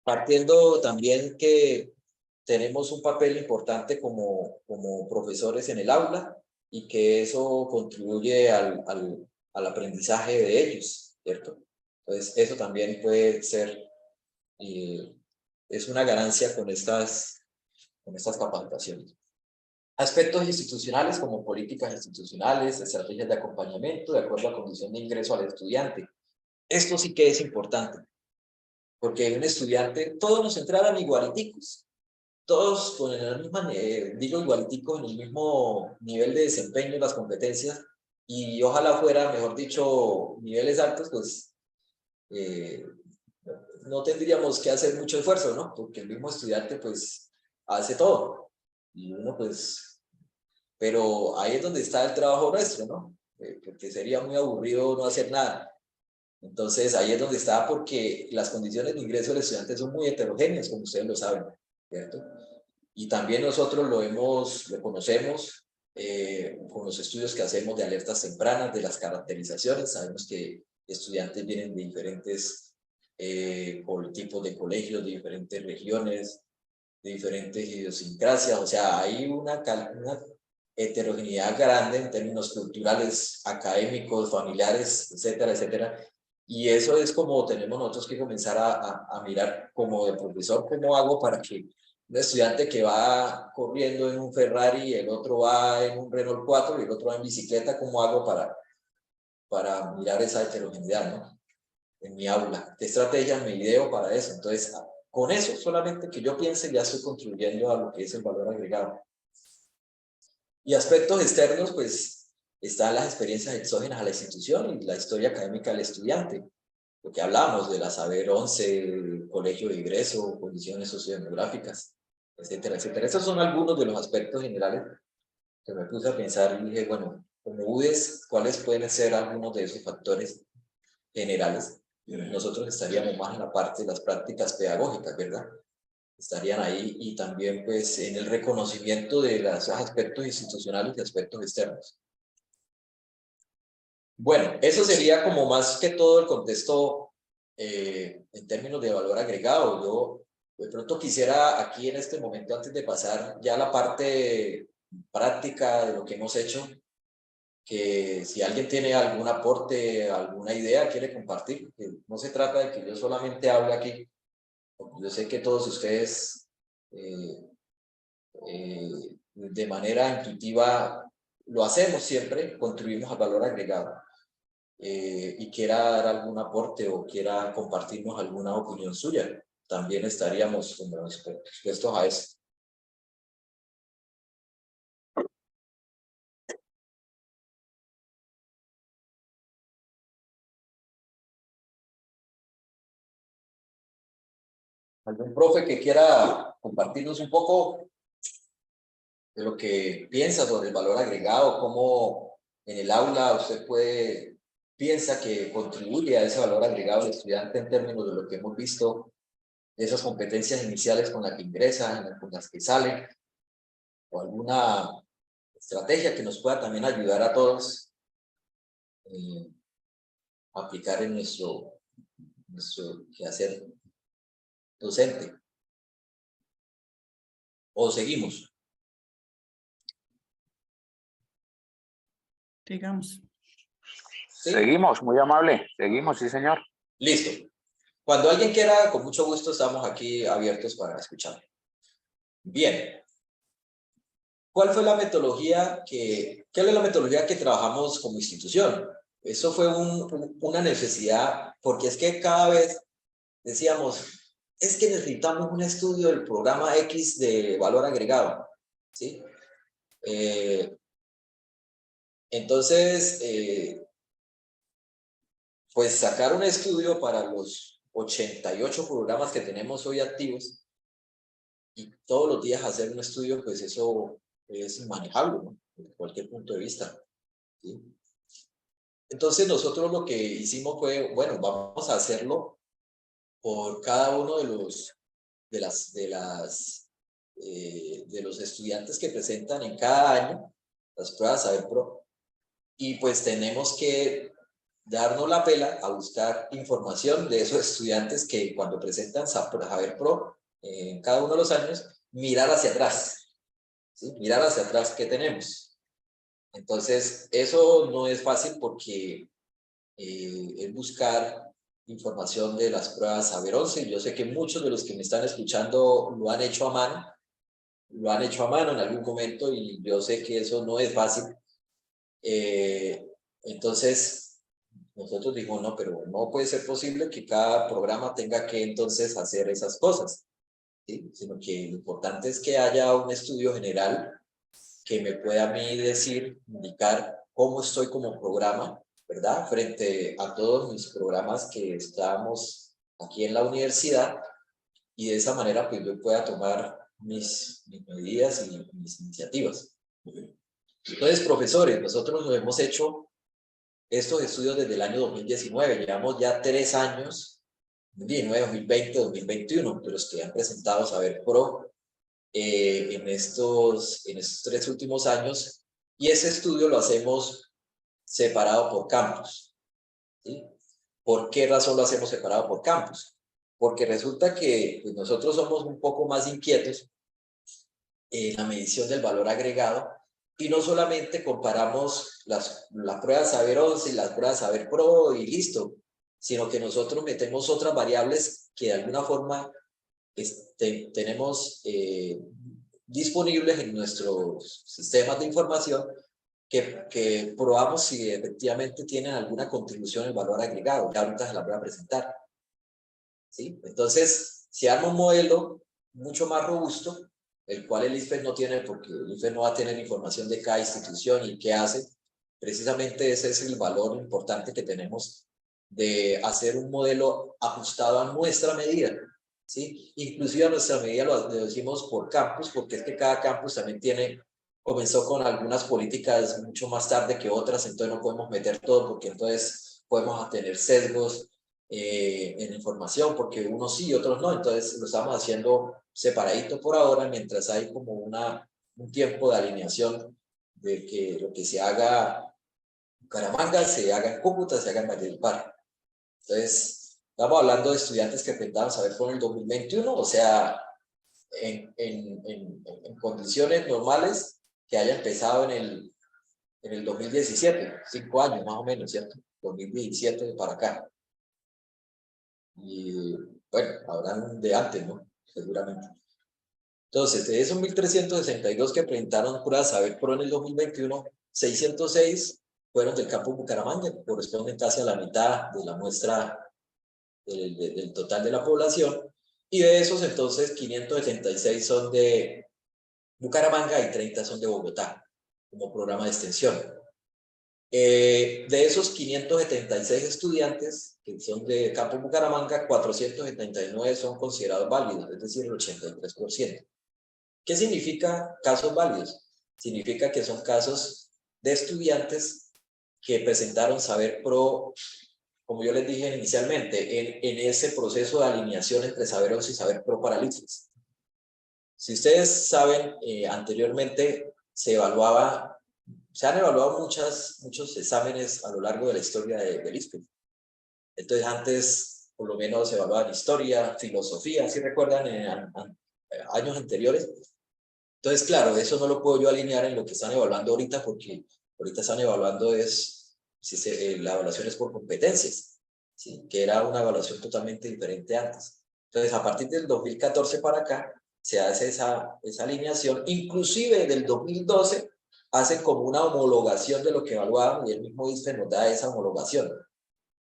Partiendo también que tenemos un papel importante como profesores en el aula y que eso contribuye al aprendizaje de ellos, ¿cierto? Entonces, eso también puede ser, es una ganancia con estas capacitaciones. Aspectos institucionales como políticas institucionales, estrategias de acompañamiento de acuerdo a la condición de ingreso al estudiante. Esto sí que es importante, porque un estudiante, todos nos entraran igualiticos, todos con el mismo, digo igualiticos, en el mismo nivel de desempeño, las competencias, y ojalá fuera, mejor dicho, niveles altos, pues no tendríamos que hacer mucho esfuerzo, ¿no? Porque el mismo estudiante, pues, hace todo, y uno, pues, pero ahí es donde está el trabajo nuestro, ¿no? Porque sería muy aburrido no hacer nada. Entonces, ahí es donde está, porque las condiciones de ingreso del estudiante son muy heterogéneas, como ustedes lo saben, ¿cierto? Y también nosotros lo conocemos con los estudios que hacemos de alertas tempranas, de las caracterizaciones. Sabemos que estudiantes vienen de diferentes tipos de colegios, de diferentes regiones, de diferentes idiosincrasias. O sea, hay una heterogeneidad grande en términos culturales, académicos, familiares, etcétera, etcétera. Y eso es como tenemos nosotros que comenzar a mirar como de profesor, cómo hago para que un estudiante que va corriendo en un Ferrari, el otro va en un Renault 4 y el otro va en bicicleta, ¿cómo hago para mirar esa heterogeneidad, ¿no? En mi aula? ¿Qué estrategias me ideo para eso? Entonces, con eso solamente que yo piense, ya estoy contribuyendo a lo que es el valor agregado. Y aspectos externos, pues, están las experiencias exógenas a la institución y la historia académica del estudiante. Lo que hablamos de la Saber 11, colegio de ingreso, condiciones sociodemográficas, etcétera, etcétera. Esos son algunos de los aspectos generales que me puse a pensar y dije, bueno, como UDES, ¿cuáles pueden ser algunos de esos factores generales? Nosotros estaríamos más en la parte de las prácticas pedagógicas, ¿verdad? Estarían ahí y también pues en el reconocimiento de los aspectos institucionales y aspectos externos. Bueno, eso sería como más que todo el contexto en términos de valor agregado. Yo de pronto quisiera aquí en este momento, antes de pasar ya a la parte práctica de lo que hemos hecho, que si alguien tiene algún aporte, alguna idea, quiere compartir, que no se trata de que yo solamente hable aquí, porque yo sé que todos ustedes de manera intuitiva lo hacemos siempre, contribuimos al valor agregado, y quiera dar algún aporte o quiera compartirnos alguna opinión suya, también estaríamos como dispuestos a eso. ¿Algún profe que quiera compartirnos un poco de lo que piensa sobre el valor agregado, cómo en el aula usted piensa que contribuye a ese valor agregado del estudiante en términos de lo que hemos visto, de esas competencias iniciales con las que ingresan, con las que salen, o alguna estrategia que nos pueda también ayudar a todos a aplicar en nuestro quehacer docente. ¿O seguimos? Digamos. ¿Sí? Seguimos, muy amable. Seguimos, sí, señor. Listo. Cuando alguien quiera, con mucho gusto estamos aquí abiertos para escuchar. Bien. ¿Cuál fue la metodología qué es la metodología que trabajamos como institución? Eso fue una necesidad, porque es que cada vez decíamos, es que necesitamos un estudio del programa X de valor agregado, ¿sí? Entonces, pues sacar un estudio para los 88 programas que tenemos hoy activos y todos los días hacer un estudio, pues eso es inmanejable, ¿no? Desde cualquier punto de vista, ¿sí? Entonces nosotros lo que hicimos fue, bueno, vamos a hacerlo por cada uno de los estudiantes que presentan en cada año las pruebas Saber Pro, y pues tenemos que darnos la pela a buscar información de esos estudiantes que cuando presentan Saber Pro en cada uno de los años, mirar hacia atrás, ¿sí? Mirar hacia atrás qué tenemos. Entonces, eso no es fácil porque es buscar información de las pruebas Saber 11. Yo sé que muchos de los que me están escuchando lo han hecho a mano en algún momento, y yo sé que eso no es fácil. Entonces, nosotros dijimos, no, pero no puede ser posible que cada programa tenga que entonces hacer esas cosas, ¿sí? Sino que lo importante es que haya un estudio general que me pueda a mí indicar cómo estoy como programa, ¿verdad? Frente a todos mis programas que estamos aquí en la universidad, y de esa manera pues yo pueda tomar mis medidas y mis iniciativas. Entonces, profesores, nosotros nos hemos hecho estos estudios desde el año 2019, llevamos ya 3 años, 2019, 2020, 2021, de los que han presentado Saber Pro en estos 3 últimos años, y ese estudio lo hacemos separado por campus, ¿sí? ¿Por qué razón lo hacemos separado por campus? Porque resulta que pues, nosotros somos un poco más inquietos en la medición del valor agregado, y no solamente comparamos las pruebas Saber 11 y las pruebas Saber Pro y listo, sino que nosotros metemos otras variables que de alguna forma tenemos disponibles en nuestros sistemas de información, que probamos si efectivamente tienen alguna contribución al valor agregado, que ahorita se la voy a presentar, ¿sí? Entonces, se arma un modelo mucho más robusto, el cual el IFES no tiene, porque el IFES no va a tener información de cada institución y qué hace. Precisamente ese es el valor importante que tenemos de hacer un modelo ajustado a nuestra medida, ¿sí? Inclusive a nuestra medida lo decimos por campus, porque es que cada campus también comenzó con algunas políticas mucho más tarde que otras, entonces no podemos meter todo, porque entonces podemos tener sesgos en información, porque unos sí y otros no, entonces lo estamos haciendo separadito por ahora, mientras hay como un tiempo de alineación de que lo que se haga en Bucaramanga se haga en Cúcuta, se haga en Valledupar. Entonces, estamos hablando de estudiantes que presentaron Saber Pro en el 2021, o sea, en condiciones normales, que haya empezado en el 2017, 5 años más o menos, ¿cierto? 2017 para acá. Y bueno, habrán de antes, ¿no? Seguramente. Entonces, de esos 1.362 que presentaron pruebas Saber Pro en el 2021, 606 fueron del campo Bucaramanga, que corresponden casi a la mitad de la muestra del total de la población. Y de esos, entonces, 576 son de Bucaramanga y 30 son de Bogotá, como programa de extensión. De esos 576 estudiantes que son de campo Bucaramanga, 479 son considerados válidos, es decir, el 83%. ¿Qué significa casos válidos? Significa que son casos de estudiantes que presentaron Saber Pro, como yo les dije inicialmente, en ese proceso de alineación entre Saber 11 y Saber Pro para el ICFES. Si ustedes saben, anteriormente se han evaluado muchos exámenes a lo largo de la historia del ICFES. Entonces antes, por lo menos, se evaluaban historia, filosofía, ¿sí recuerdan? En años anteriores. Entonces, claro, eso no lo puedo yo alinear en lo que están evaluando ahorita, porque ahorita están evaluando la evaluación es por competencias, ¿sí? Que era una evaluación totalmente diferente antes. Entonces, a partir del 2014 para acá, se hace esa alineación, inclusive del 2012, hacen como una homologación de lo que evaluaban, y el mismo ISFE nos da esa homologación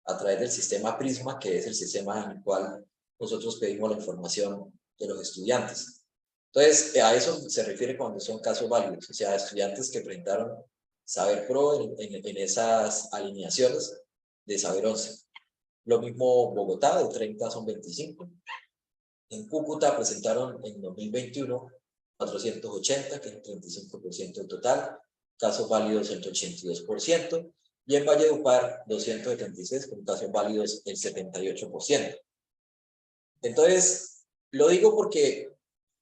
a través del sistema Prisma, que es el sistema en el cual nosotros pedimos la información de los estudiantes. Entonces, a eso se refiere cuando son casos válidos, o sea, estudiantes que presentaron Saber Pro en esas alineaciones de Saber 11. Lo mismo Bogotá, de 30 son 25. En Cúcuta presentaron en 2021 480, que es el 35% del total, casos válidos el 82%, y en Valledupar 276, con casos válidos el 78%. Entonces, lo digo porque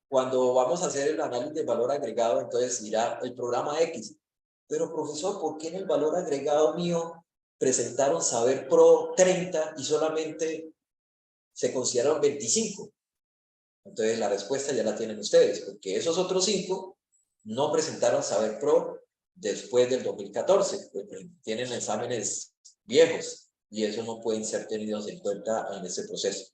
cuando vamos a hacer el análisis de valor agregado, entonces dirá el programa X, pero profesor, ¿por qué en el valor agregado mío presentaron Saber Pro 30 y solamente se consideraron 25? Entonces la respuesta ya la tienen ustedes, porque esos otros 5 no presentaron Saber Pro después del 2014, porque tienen exámenes viejos y eso no pueden ser tenidos en cuenta en ese proceso.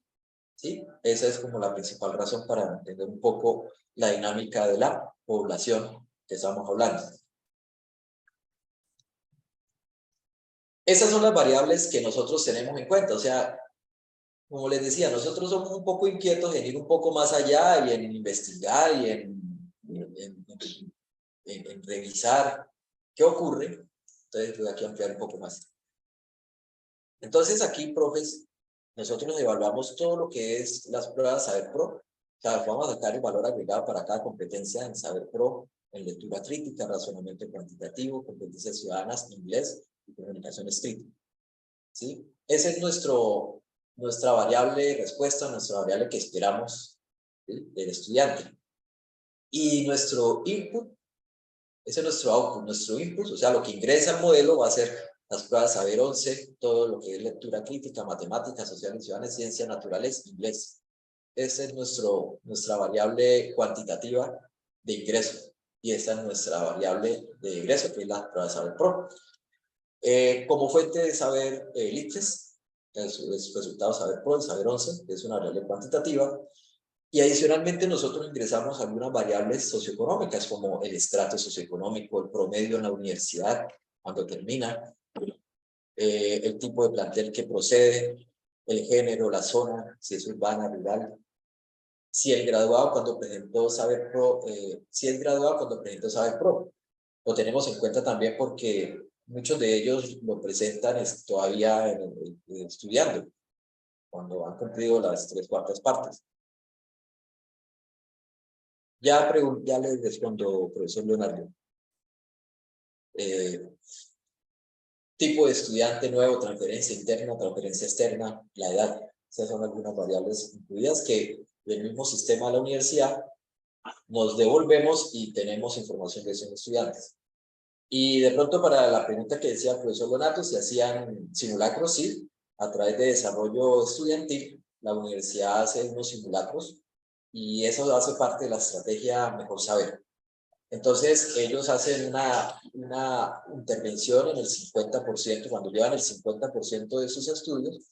¿Sí? Esa es como la principal razón para entender un poco la dinámica de la población que estamos hablando. Esas son las variables que nosotros tenemos en cuenta, o sea, como les decía, nosotros somos un poco inquietos en ir un poco más allá y en investigar y en revisar qué ocurre. Entonces voy aquí a ampliar un poco más. Entonces aquí, profes, nosotros evaluamos todo lo que es las pruebas Saber Pro. O sea, vamos a sacar el valor agregado para cada competencia en Saber Pro, en lectura crítica, razonamiento cuantitativo, competencias ciudadanas, inglés y comunicación escrita. ¿Sí? Esa es nuestra variable de respuesta, nuestra variable que esperamos, ¿sí?, del estudiante. Y nuestro input, ese es nuestro output, nuestro input, o sea, lo que ingresa al modelo va a ser las pruebas Saber 11, todo lo que es lectura crítica, matemáticas, sociales, ciudadanas, ciencias naturales, inglés. Esa es nuestra variable cuantitativa de ingreso. Y esta es nuestra variable de ingreso, que es la prueba de Saber Pro. Como fuente de saber el ICFES, es resultado Saber Pro, el Saber 11, que es una variable cuantitativa. Y adicionalmente nosotros ingresamos algunas variables socioeconómicas, como el estrato socioeconómico, el promedio en la universidad, cuando termina, el tipo de plantel que procede, el género, la zona, si es urbana, rural, si el graduado cuando presentó Saber Pro, si es graduado cuando presentó Saber Pro. Lo tenemos en cuenta también porque muchos de ellos lo presentan todavía estudiando, cuando han cumplido las 3/4 partes. Ya les respondo, profesor Leonardo. Tipo de estudiante nuevo, transferencia interna, transferencia externa, la edad. Esas son algunas variables incluidas que del mismo sistema de la universidad nos devolvemos y tenemos información de esos estudiantes. Y de pronto para la pregunta que decía el profesor Donato, si hacían simulacros, sí, a través de desarrollo estudiantil, la universidad hace unos simulacros y eso hace parte de la estrategia Mejor Saber. Entonces, ellos hacen una intervención en el 50%, cuando llevan el 50% de sus estudios,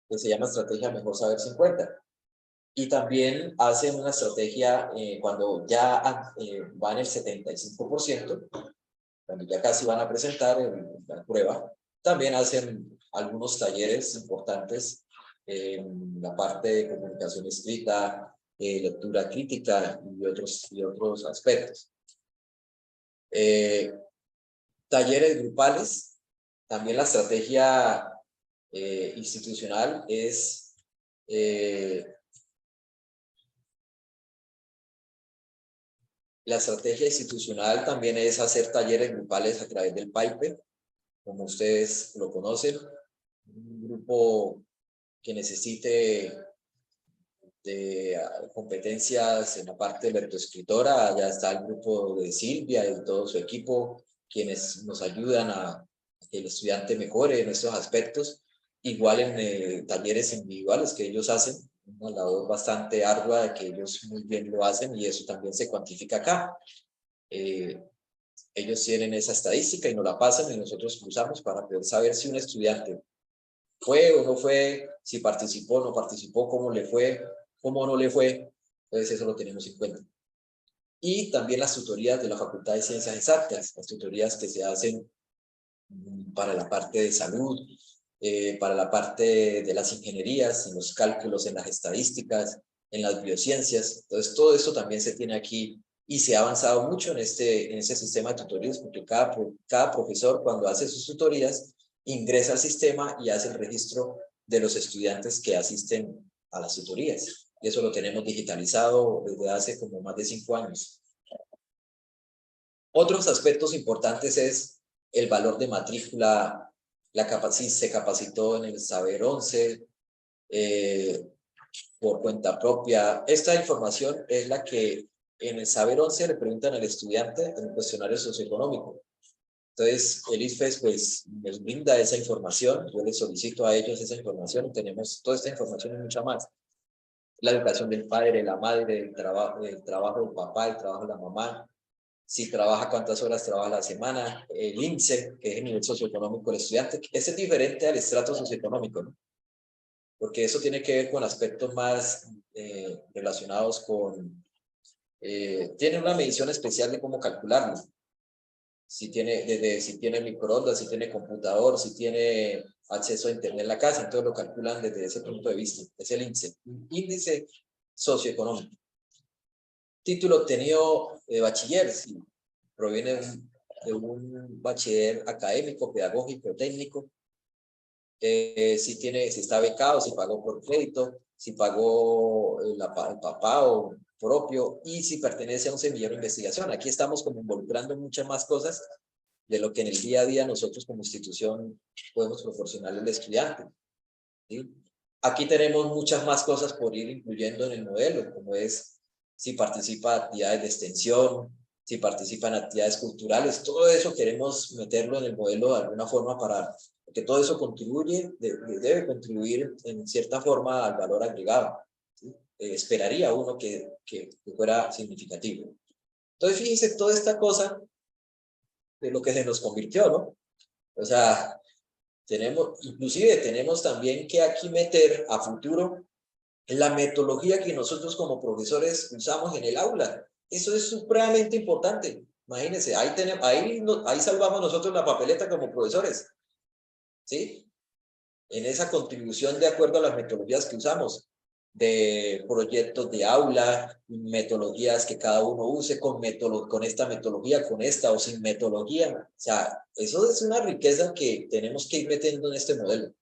que se llama Estrategia Mejor Saber 50. Y también hacen una estrategia cuando ya van el 75%, cuando ya casi van a presentar la prueba, también hacen algunos talleres importantes en la parte de comunicación escrita, lectura crítica y otros aspectos. Talleres grupales, también la estrategia institucional es la estrategia institucional también es hacer talleres grupales a través del PAIPE, como ustedes lo conocen, un grupo que necesite de competencias en la parte de lectoescritora. Ya está el grupo de Silvia y todo su equipo, quienes nos ayudan a que el estudiante mejore en estos aspectos. Igual en talleres individuales que ellos hacen, una labor bastante ardua de que ellos muy bien lo hacen y eso también se cuantifica acá. Ellos tienen esa estadística y nos la pasan y nosotros usamos para poder saber si un estudiante fue o no fue, si participó o no participó, cómo le fue, cómo no le fue. Entonces eso lo tenemos en cuenta. Y también las tutorías de la Facultad de Ciencias Exactas, las tutorías que se hacen para la parte de salud, para la parte de las ingenierías, en los cálculos, en las estadísticas, en las biociencias. Entonces todo eso también se tiene aquí y se ha avanzado mucho en este sistema de tutorías, porque cada profesor cuando hace sus tutorías ingresa al sistema y hace el registro de los estudiantes que asisten a las tutorías. Y eso lo tenemos digitalizado desde hace como más de 5 años. Otros aspectos importantes es el valor de matrícula, se capacitó en el Saber 11, por cuenta propia. Esta información es la que en el Saber 11 le preguntan al estudiante en el cuestionario socioeconómico. Entonces, el IFES pues les brinda esa información, yo les solicito a ellos esa información, tenemos toda esta información y mucha más. La educación del padre, la madre, el trabajo del papá, el trabajo de la mamá, si trabaja, cuántas horas trabaja la semana, el INSEE, que es el nivel socioeconómico del estudiante. Ese es diferente al estrato socioeconómico, ¿no? Porque eso tiene que ver con aspectos más relacionados con... tiene una medición especial de cómo calcularlo. Si tiene microondas, si tiene computador, si tiene acceso a internet en la casa, entonces lo calculan desde ese punto de vista. Es el INSEE, índice socioeconómico. Título obtenido de bachiller, si proviene de un bachiller académico, pedagógico, técnico, si está becado, si pagó por crédito, si pagó el papá o propio, y si pertenece a un semillero de investigación. Aquí estamos como involucrando muchas más cosas de lo que en el día a día nosotros como institución podemos proporcionarle al estudiante, ¿sí? Aquí tenemos muchas más cosas por ir incluyendo en el modelo, como es si participa en actividades de extensión, si participa en actividades culturales, todo eso queremos meterlo en el modelo de alguna forma para que todo eso debe contribuir en cierta forma al valor agregado, ¿sí? Esperaría uno que fuera significativo. Entonces, fíjense toda esta cosa de lo que se nos convirtió, ¿no? O sea, inclusive tenemos también que aquí meter a futuro la metodología que nosotros como profesores usamos en el aula. Eso es supremamente importante. Imagínense, ahí salvamos nosotros la papeleta como profesores, ¿sí? En esa contribución de acuerdo a las metodologías que usamos, de proyectos de aula, metodologías que cada uno use con esta metodología, con esta o sin metodología. O sea, eso es una riqueza que tenemos que ir metiendo en este modelo,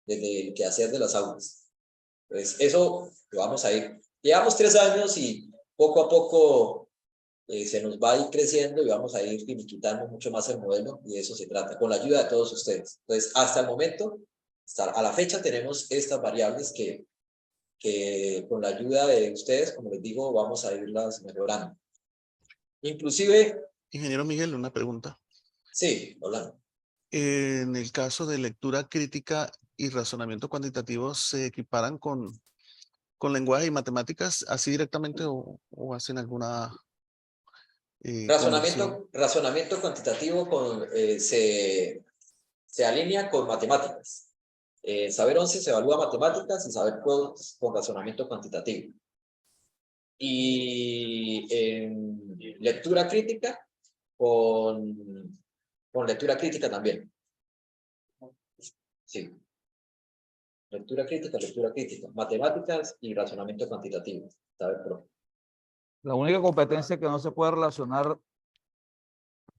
desde el quehacer de las aulas. Pues eso lo vamos a ir. Llevamos 3 años y poco a poco se nos va a ir creciendo y vamos a ir finiquitando mucho más el modelo, y de eso se trata, con la ayuda de todos ustedes. Entonces, hasta el momento, a la fecha, tenemos estas variables que con la ayuda de ustedes, como les digo, vamos a irlas mejorando. Inclusive... Ingeniero Miguel, una pregunta. Sí, Orlando. En el caso de lectura crítica y razonamiento cuantitativo, ¿se equiparan con lenguaje y matemáticas así directamente o hacen alguna Razonamiento cuantitativo se alinea con matemáticas. Saber 11 se evalúa matemáticas y saber pro con razonamiento cuantitativo. Y lectura crítica con lectura crítica también. Sí. Lectura crítica, matemáticas y razonamiento cuantitativo. Saber pro. La única competencia que no se puede relacionar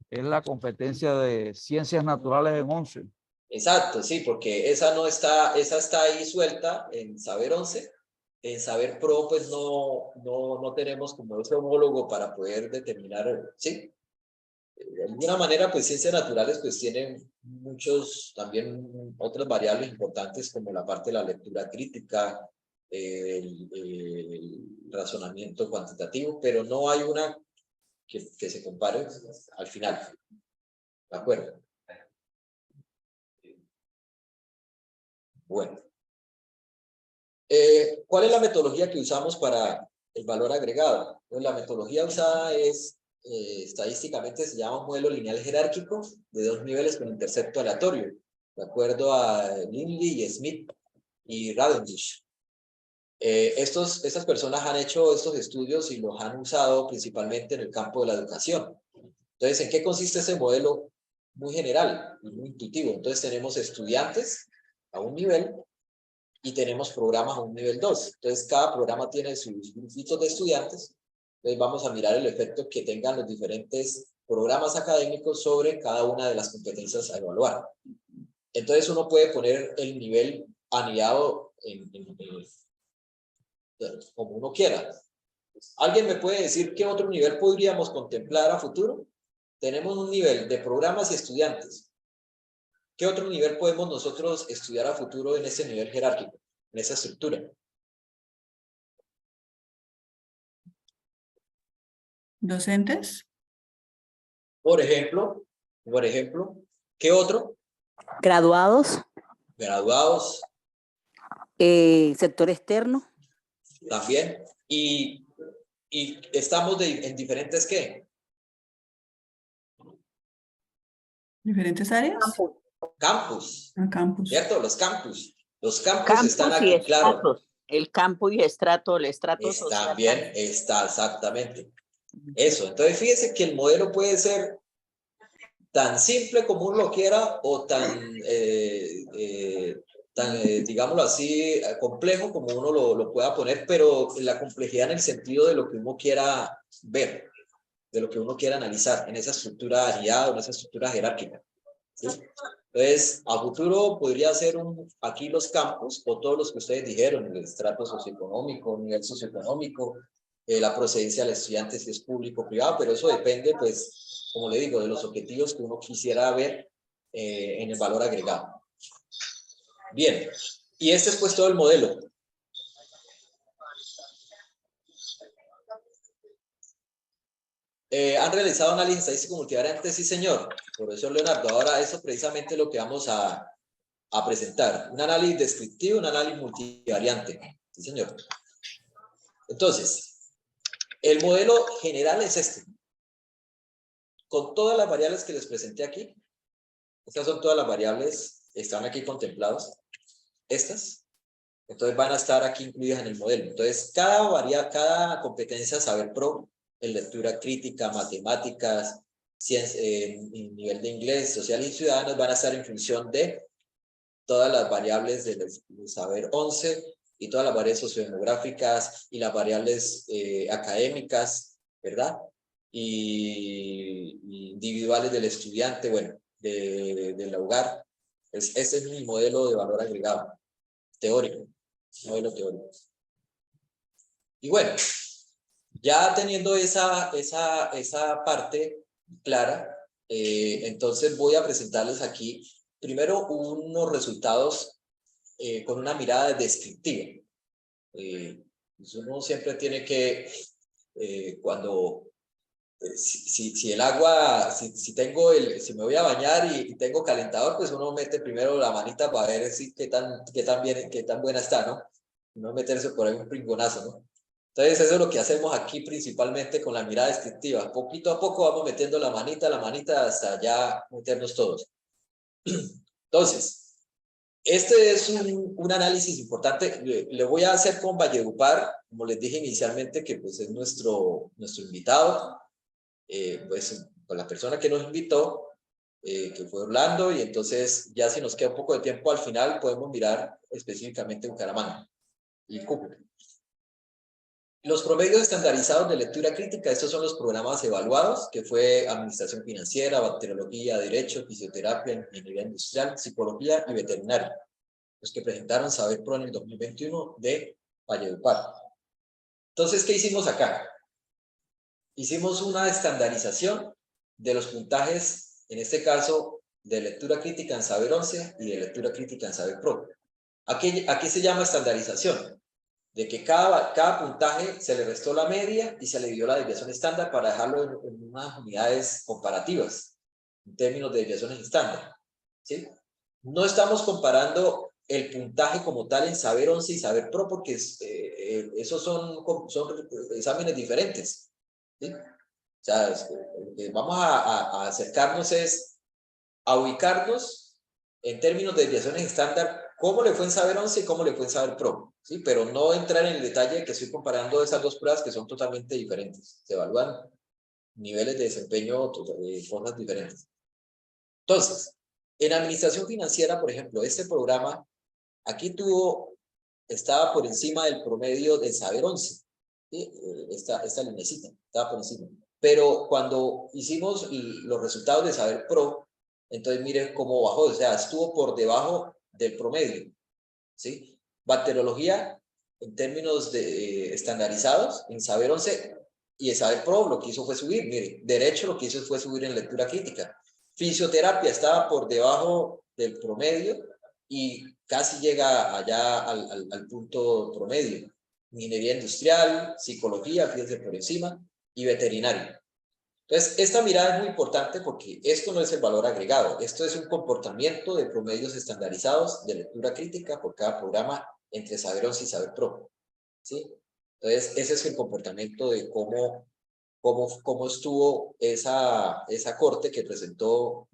es la competencia de ciencias naturales en 11. Exacto, sí, porque esa está ahí suelta en saber 11. En saber pro, pues no tenemos como ese homólogo para poder determinar, sí. De alguna manera, pues ciencias naturales pues tienen también otras variables importantes como la parte de la lectura crítica, el razonamiento cuantitativo, pero no hay una que se compare al final. ¿De acuerdo? Bueno. ¿Cuál es la metodología que usamos para el valor agregado? Pues la metodología usada es, estadísticamente se llama un modelo lineal jerárquico de 2 niveles con intercepto aleatorio, de acuerdo a Lindley y Smith y Radendish. Estas personas han hecho estos estudios y los han usado principalmente en el campo de la educación. Entonces, ¿en qué consiste ese modelo? Muy general y muy intuitivo. Entonces, tenemos estudiantes a un nivel y tenemos programas a un nivel 2. Entonces, cada programa tiene sus grupitos de estudiantes. Entonces, vamos a mirar el efecto que tengan los diferentes programas académicos sobre cada una de las competencias a evaluar. Entonces, uno puede poner el nivel anidado como uno quiera. ¿Alguien me puede decir qué otro nivel podríamos contemplar a futuro? Tenemos un nivel de programas y estudiantes. ¿Qué otro nivel podemos nosotros estudiar a futuro en ese nivel jerárquico, en esa estructura? ¿Docentes? Por ejemplo, ¿qué otro? Graduados, Graduados sector externo, también. Y estamos en diferentes, ¿qué? ¿Diferentes áreas? Campus. Campus. ¿Cierto? Los campus. Los campus campus están y aquí, claro. estratos. El campo y estrato, el estrato social. También está, exactamente. Eso. Entonces, fíjese que el modelo puede ser tan simple como uno lo quiera o tan, digámoslo así, complejo como uno lo pueda poner, pero la complejidad en el sentido de lo que uno quiera ver, de lo que uno quiera analizar en esa estructura aliada o en esa estructura jerárquica. ¿Sí? Entonces, a futuro podría ser aquí los campos o todos los que ustedes dijeron, el estrato socioeconómico, nivel socioeconómico, la procedencia del estudiante si es público o privado, pero eso depende, pues, como le digo, de los objetivos que uno quisiera ver en el valor agregado. Bien, y este es pues todo el modelo. ¿Han realizado análisis estadístico multivariante? Sí, señor, profesor Leonardo. Ahora eso es precisamente lo que vamos a presentar. Un análisis descriptivo, un análisis multivariante. Sí, señor. Entonces, el modelo general es este. Con todas las variables que les presenté aquí, estas son todas las variables, están aquí contempladas. Estas, entonces van a estar aquí incluidas en el modelo. Entonces, cada competencia saber pro, en lectura crítica, matemáticas, nivel de inglés, social y ciudadanos, van a estar en función de todas las variables del saber 11 y todas las variables sociodemográficas y las variables académicas, ¿verdad? Y individuales del estudiante, bueno, del hogar. Ese es mi modelo de valor agregado, teórico, modelo teórico. Y bueno, ya teniendo esa parte clara, entonces voy a presentarles aquí primero unos resultados con una mirada descriptiva. Uno siempre tiene que, si el agua, si me voy a bañar y tengo calentador, pues uno mete primero la manita para ver qué tan buena está, ¿no? No meterse por ahí un pringonazo, ¿no? Entonces eso es lo que hacemos aquí principalmente con la mirada descriptiva. Poquito a poco vamos metiendo la manita hasta ya meternos todos. Entonces, este es un análisis importante. Le voy a hacer con Valledupar, como les dije inicialmente, que pues es nuestro invitado, pues con la persona que nos invitó, que fue Orlando, y entonces ya si nos queda un poco de tiempo al final podemos mirar específicamente Bucaramanga y Cúcuta. Los promedios estandarizados de lectura crítica, estos son los programas evaluados, que fue Administración Financiera, Bacteriología, Derecho, Fisioterapia, Ingeniería Industrial, Psicología y Veterinaria, los que presentaron Saber Pro en el 2021 de Valledupar. Entonces, ¿qué hicimos acá? Hicimos una estandarización de los puntajes, en este caso, de lectura crítica en Saber 11 y de lectura crítica en Saber Pro. ¿A qué se llama estandarización? De que cada puntaje se le restó la media y se le dio la desviación estándar para dejarlo en unas unidades comparativas, en términos de desviaciones estándar, ¿sí? No estamos comparando el puntaje como tal en Saber 11 y Saber Pro, porque esos son exámenes diferentes, ¿sí? O sea, vamos a acercarnos a ubicarnos en términos de desviaciones estándar, cómo le fue en Saber 11 y cómo le fue en Saber Pro, ¿sí? Pero no entrar en el detalle de que estoy comparando esas dos pruebas que son totalmente diferentes. Se evalúan niveles de desempeño de formas diferentes. Entonces, en administración financiera, por ejemplo, este programa aquí estaba por encima del promedio del Saber 11, ¿sí? Esta linecita estaba por encima. Pero cuando hicimos los resultados de Saber Pro, entonces miren cómo bajó, o sea, estuvo por debajo del promedio, ¿sí? Bacteriología, en términos de estandarizados, en Saber 11 y en Saber Pro lo que hizo fue subir, miren, Derecho lo que hizo fue subir en lectura crítica. Fisioterapia estaba por debajo del promedio y casi llega allá al punto promedio. Ingeniería industrial, psicología, fíjense por encima, y veterinario. Entonces, esta mirada es muy importante porque esto no es el valor agregado, esto es un comportamiento de promedios estandarizados de lectura crítica por cada programa entre Saber 11 y Saber Pro, ¿sí? Entonces, ese es el comportamiento de cómo estuvo esa corte que presentó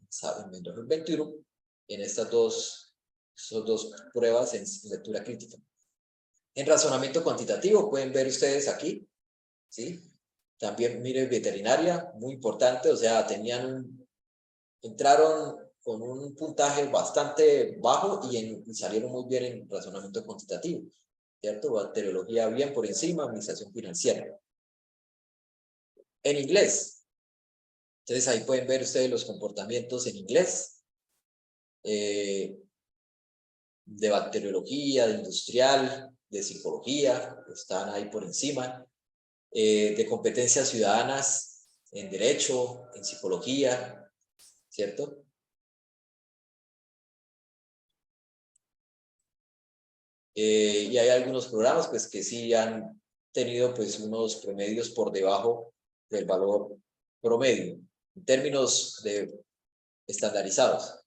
en el 2021 en estas dos pruebas en lectura crítica. En razonamiento cuantitativo, pueden ver ustedes aquí, ¿sí? También, mire, veterinaria, muy importante, o sea, entraron con un puntaje bastante bajo y salieron muy bien en razonamiento cuantitativo, ¿cierto? Bacteriología bien por encima, administración financiera. En inglés, entonces ahí pueden ver ustedes los comportamientos en inglés, de bacteriología, de industrial, de psicología, están ahí por encima. De competencias ciudadanas en derecho, en psicología, ¿cierto? Y hay algunos programas pues que sí han tenido pues unos promedios por debajo del valor promedio en términos de estandarizados.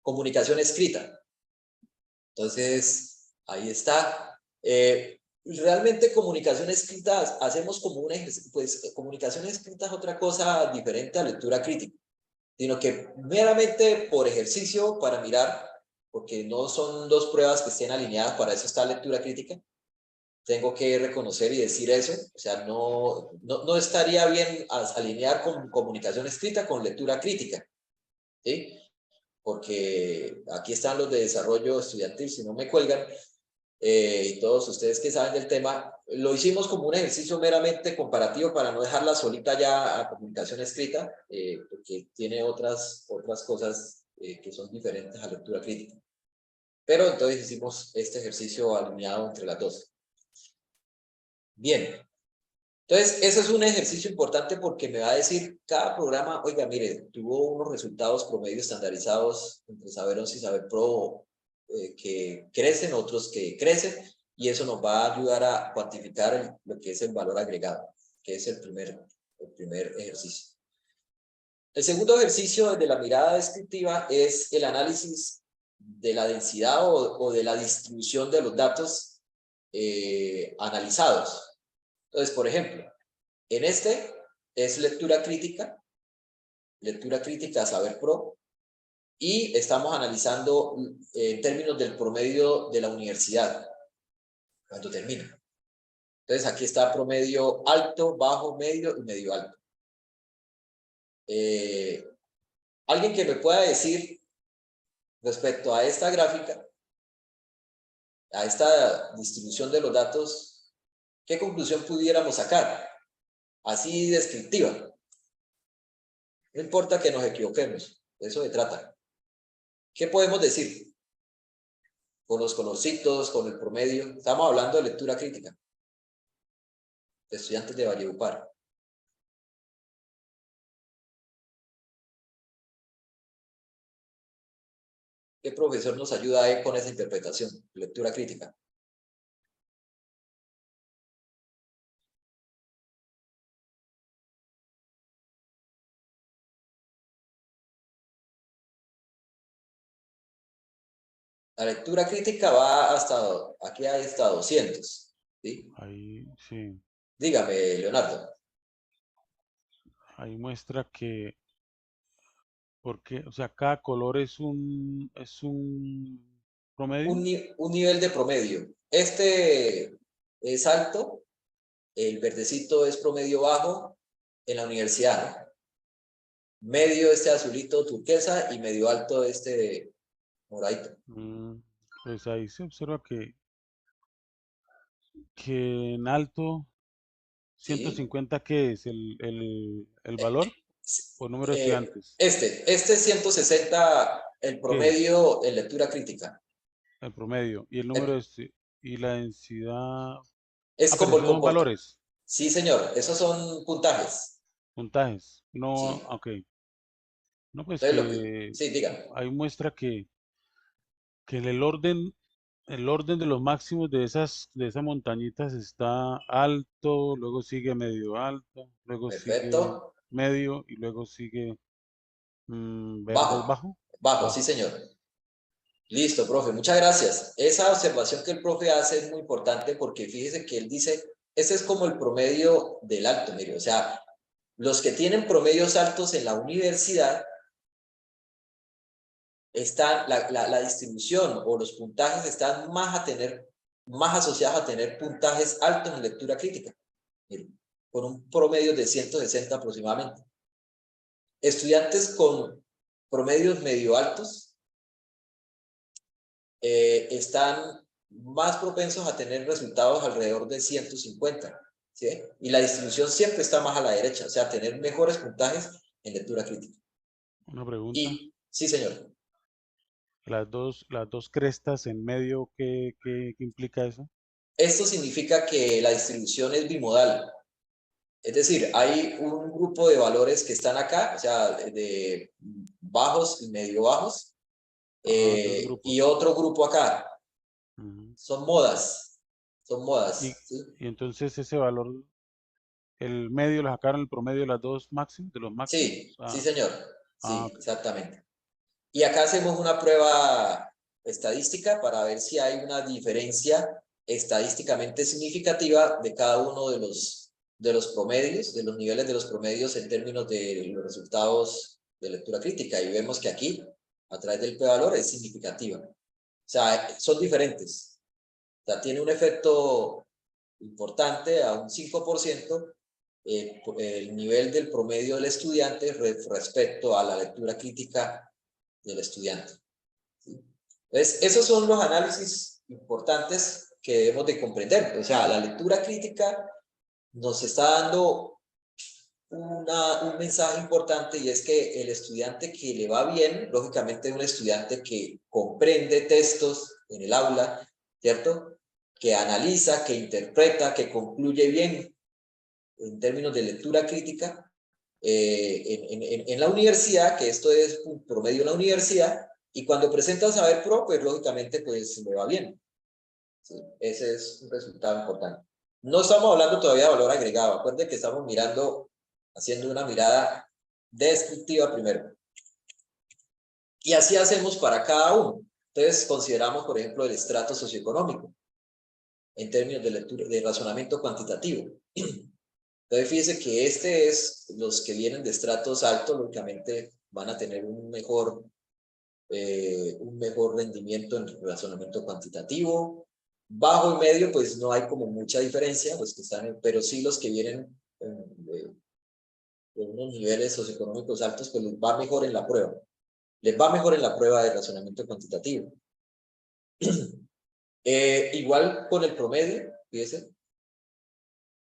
Comunicación escrita. Entonces, ahí está. Realmente comunicación escrita hacemos como un ejercicio, pues comunicación escrita es otra cosa diferente a lectura crítica, sino que meramente por ejercicio para mirar, porque no son dos pruebas que estén alineadas, para eso está lectura crítica, tengo que reconocer y decir eso, o sea, no estaría bien alinear con comunicación escrita con lectura crítica, ¿sí? Porque aquí están los de desarrollo estudiantil, si no me cuelgan, y todos ustedes que saben del tema, lo hicimos como un ejercicio meramente comparativo para no dejarla solita ya a comunicación escrita, porque tiene otras cosas que son diferentes a lectura crítica. Pero entonces hicimos este ejercicio alineado entre las dos. Bien. Entonces, ese es un ejercicio importante porque me va a decir cada programa, oiga, mire, tuvo unos resultados promedio estandarizados entre Saber 11 y Saber Pro que crecen, otros que crecen, y eso nos va a ayudar a cuantificar lo que es el valor agregado, que es el primer ejercicio. El segundo ejercicio de la mirada descriptiva es el análisis de la densidad o de la distribución de los datos analizados. Entonces, por ejemplo, en este es lectura crítica Saber Pro, y estamos analizando en términos del promedio de la universidad, cuando termina. Entonces, aquí está promedio alto, bajo, medio y medio alto. Alguien que me pueda decir respecto a esta gráfica, a esta distribución de los datos, ¿qué conclusión pudiéramos sacar? Así descriptiva. No importa que nos equivoquemos, de eso se trata. ¿Qué podemos decir? Con los colorcitos, con el promedio. Estamos hablando de lectura crítica. De estudiantes de Valledupar. ¿Qué profesor nos ayuda ahí con esa interpretación? Lectura crítica. La lectura crítica va hasta, aquí hay hasta 200. ¿Sí? Ahí sí. Dígame, Leonardo. Ahí muestra que, porque, o sea, cada color es un promedio. Un nivel de promedio. Este es alto, el verdecito es promedio bajo en la universidad, ¿no? Medio este azulito turquesa y medio alto este moradito. Pues ahí se observa que en alto Sí. 150, ¿qué es? ¿El valor o número de estudiantes? Este es 160, el promedio en lectura crítica. El promedio. Y el número y la densidad. Es Pero como el esos son comportamiento. valores. Sí, señor, esos son puntajes. Puntajes. No, Sí. ok. No, pues Entonces, sí, dígame. ahí muestra que el orden de los máximos de esas montañitas está alto, luego sigue medio alto, luego sigue Perfecto. medio y luego sigue verde Bajo. bajo. Sí, señor. Listo, profe, muchas gracias. Esa observación que el profe hace es muy importante porque fíjese que él dice, ese es como el promedio del alto, mire, o sea, los que tienen promedios altos en la universidad, están, la distribución o los puntajes están más asociados a tener puntajes altos en lectura crítica, mire, con un promedio de 160 aproximadamente. Estudiantes con promedios medio altos están más propensos a tener resultados alrededor de 150, ¿sí? Y la distribución siempre está más a la derecha, o sea, tener mejores puntajes en lectura crítica. Una pregunta. Y, sí, señor. Las dos crestas en medio, ¿qué implica eso? Esto significa que la distribución es bimodal. Es decir, hay un grupo de valores que están acá, o sea, de bajos y medio bajos, Dos grupos. y otro grupo acá. Son modas. Y ¿sí? entonces ese valor, el medio lo sacaron el promedio de las dos máximos, de los máximos. Sí, sí, señor. Sí, Okay. exactamente. Y acá hacemos una prueba estadística para ver si hay una diferencia estadísticamente significativa de cada uno de los promedios, de los niveles de los promedios en términos de los resultados de lectura crítica. Y vemos que aquí, a través del p-valor, es significativa. O sea, son diferentes. O sea, tiene un efecto importante a un 5%, el nivel del promedio del estudiante respecto a la lectura crítica del estudiante. ¿Sí? Entonces, esos son los análisis importantes que debemos de comprender. O sea, la lectura crítica nos está dando un mensaje importante, y es que el estudiante que le va bien, lógicamente es un estudiante que comprende textos en el aula, ¿cierto? Que analiza, que interpreta, que concluye bien en términos de lectura crítica en la universidad, que esto es un promedio en la universidad, y cuando presenta Saber Pro, pues lógicamente pues le va bien. ¿Sí? Ese es un resultado importante. No estamos hablando todavía de valor agregado. Acuérdense que estamos haciendo una mirada descriptiva primero. Y así hacemos para cada uno. Entonces consideramos, por ejemplo, el estrato socioeconómico. en términos de lectura, de razonamiento cuantitativo. Entonces, fíjese que los que vienen de estratos altos, lógicamente, van a tener un mejor rendimiento en razonamiento cuantitativo. Bajo y medio, pues no hay como mucha diferencia, los que están, pero sí los que vienen de unos niveles socioeconómicos altos, pues les va mejor en la prueba. Les va mejor en la prueba de razonamiento cuantitativo. Igual con el promedio, fíjense,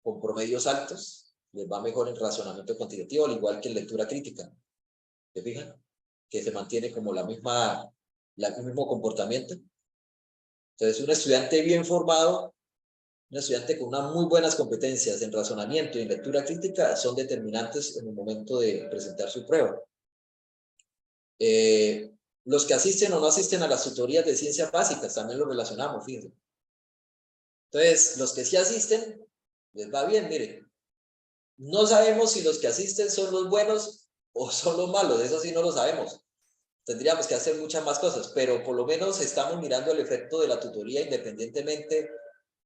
con promedios altos, les va mejor en razonamiento cuantitativo, al igual que en lectura crítica. ¿Se fijan? Que se mantiene como el mismo comportamiento. Entonces, un estudiante bien formado, un estudiante con unas muy buenas competencias en razonamiento y en lectura crítica son determinantes en el momento de presentar su prueba. Los que asisten o no asisten a las tutorías de ciencias básicas también lo relacionamos, fíjense. Entonces, los que sí asisten, les va bien, miren. No sabemos si los que asisten son los buenos o son los malos, eso sí no lo sabemos. Tendríamos que hacer muchas más cosas, pero por lo menos estamos mirando el efecto de la tutoría independientemente,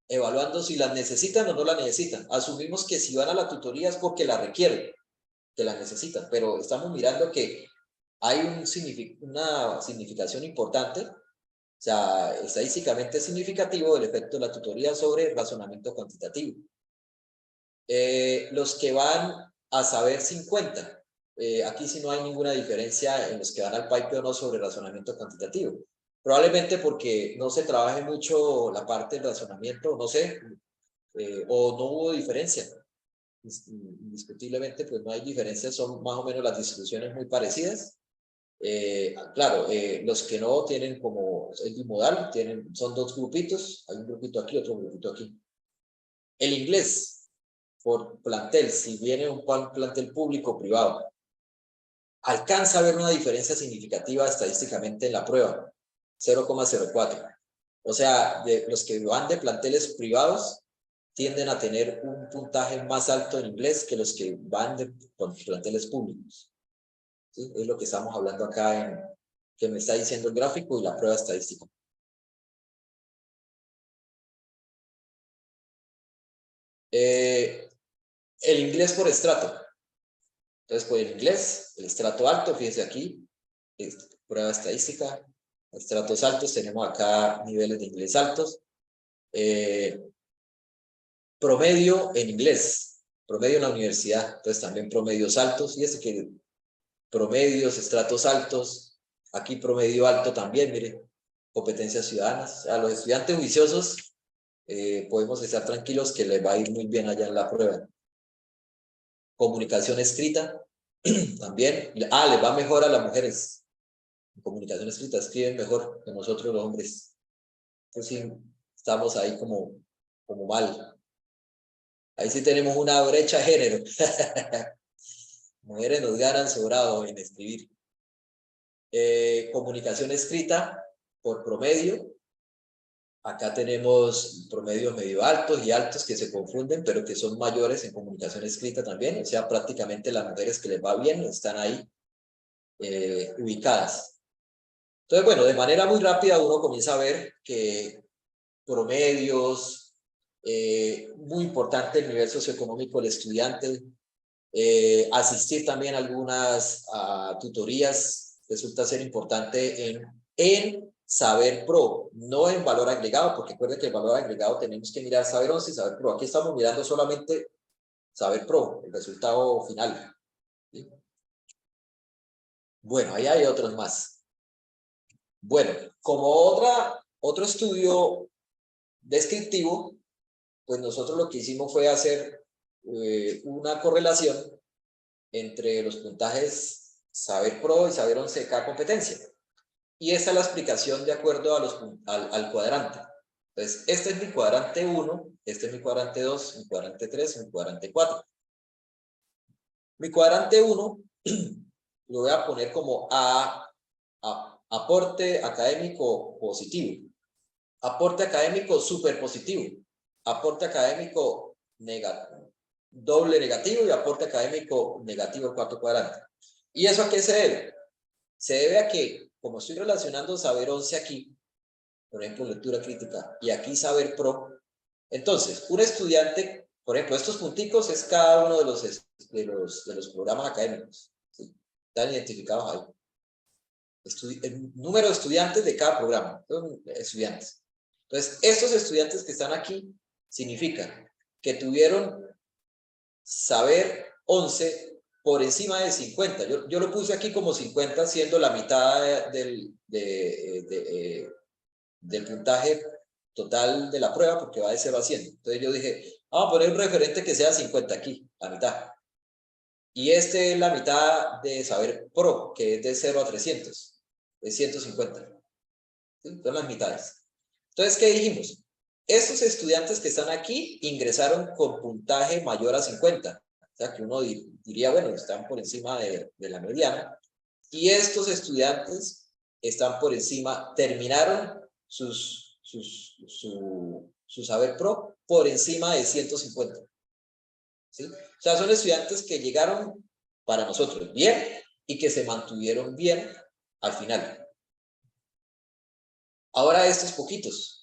evaluando si las necesitan o no la necesitan. Asumimos que si van a la tutoría es porque la requieren, que la necesitan, pero estamos mirando que hay una significación importante, o sea, estadísticamente significativo el efecto de la tutoría sobre razonamiento cuantitativo. Los que van a saber 50, aquí sí no hay ninguna diferencia en los que van al PAIPE o no sobre razonamiento cuantitativo. Probablemente porque no se trabaje mucho la parte del razonamiento, no sé, o no hubo diferencia. Indiscutiblemente, pues no hay diferencias, son más o menos las distribuciones muy parecidas. Claro, los que no tienen como el bimodal, son dos grupitos, hay un grupito aquí, otro grupito aquí. El inglés, por plantel, si viene un plantel público o privado, alcanza a ver una diferencia significativa estadísticamente en la prueba, 0,04. O sea, los que van de planteles privados tienden a tener un puntaje más alto en inglés que los que van de planteles públicos. ¿Sí? Es lo que estamos hablando acá, que me está diciendo el gráfico y la prueba estadística. El inglés por estrato. Entonces, pues el inglés, el estrato alto, fíjense aquí, prueba estadística, estratos altos, tenemos acá niveles de inglés altos. Promedio en inglés, promedio en la universidad, entonces también promedios altos, y que promedios, estratos altos, aquí promedio alto también, miren, competencias ciudadanas. A los estudiantes juiciosos podemos estar tranquilos que les va a ir muy bien allá en la prueba. Comunicación escrita, también, les va mejor a las mujeres. En comunicación escrita escriben mejor que nosotros los hombres. Entonces sí, estamos ahí como mal. Ahí sí tenemos una brecha de género. Mujeres nos ganan sobrado en escribir. Comunicación escrita por promedio. Acá tenemos promedios medio altos y altos que se confunden, pero que son mayores en comunicación escrita también. O sea, prácticamente las mujeres que les va bien están ahí ubicadas. Entonces, bueno, de manera muy rápida uno comienza a ver que promedios, muy importante el nivel socioeconómico del estudiante, asistir también a algunas tutorías resulta ser importante en saber pro, no en valor agregado, porque recuerden que el valor agregado tenemos que mirar saber 11 y saber pro. Aquí estamos mirando solamente saber pro, el resultado final. ¿Sí? Bueno, ahí hay otros más. Bueno, como otro estudio descriptivo, pues nosotros lo que hicimos fue hacer una correlación entre los puntajes saber pro y saber 11 de cada competencia. Y esta es la explicación de acuerdo al cuadrante. Entonces, este es mi cuadrante 1, este es mi cuadrante 2, mi cuadrante 3, mi cuadrante 4. Mi cuadrante 1 lo voy a poner como aporte académico positivo, aporte académico super positivo, aporte académico doble negativo y aporte académico negativo el cuarto cuadrante. ¿Y eso a qué se debe? Se debe a que, como estoy relacionando saber 11 aquí, por ejemplo, lectura crítica, y aquí saber pro, Entonces, un estudiante, por ejemplo, estos punticos es cada uno de los programas académicos, ¿sí? Están identificados ahí. El número de estudiantes de cada programa, son estudiantes. Entonces, estos estudiantes que están aquí significan que tuvieron saber 11 por encima de 50. Yo lo puse aquí como 50, siendo la mitad del puntaje total de la prueba, porque va de 0 a 100. Entonces yo dije, vamos a poner un referente que sea 50 aquí, la mitad. Y este es la mitad de saber pro, que es de 0 a 300, es 150. ¿Sí? Son las mitades. Entonces, ¿qué dijimos? Estos estudiantes que están aquí ingresaron con puntaje mayor a 50. O sea, que uno diría, bueno, están por encima de la mediana. Y estos estudiantes están por encima, terminaron su saber pro por encima de 150. ¿Sí? O sea, son estudiantes que llegaron para nosotros bien y que se mantuvieron bien al final. Ahora estos poquitos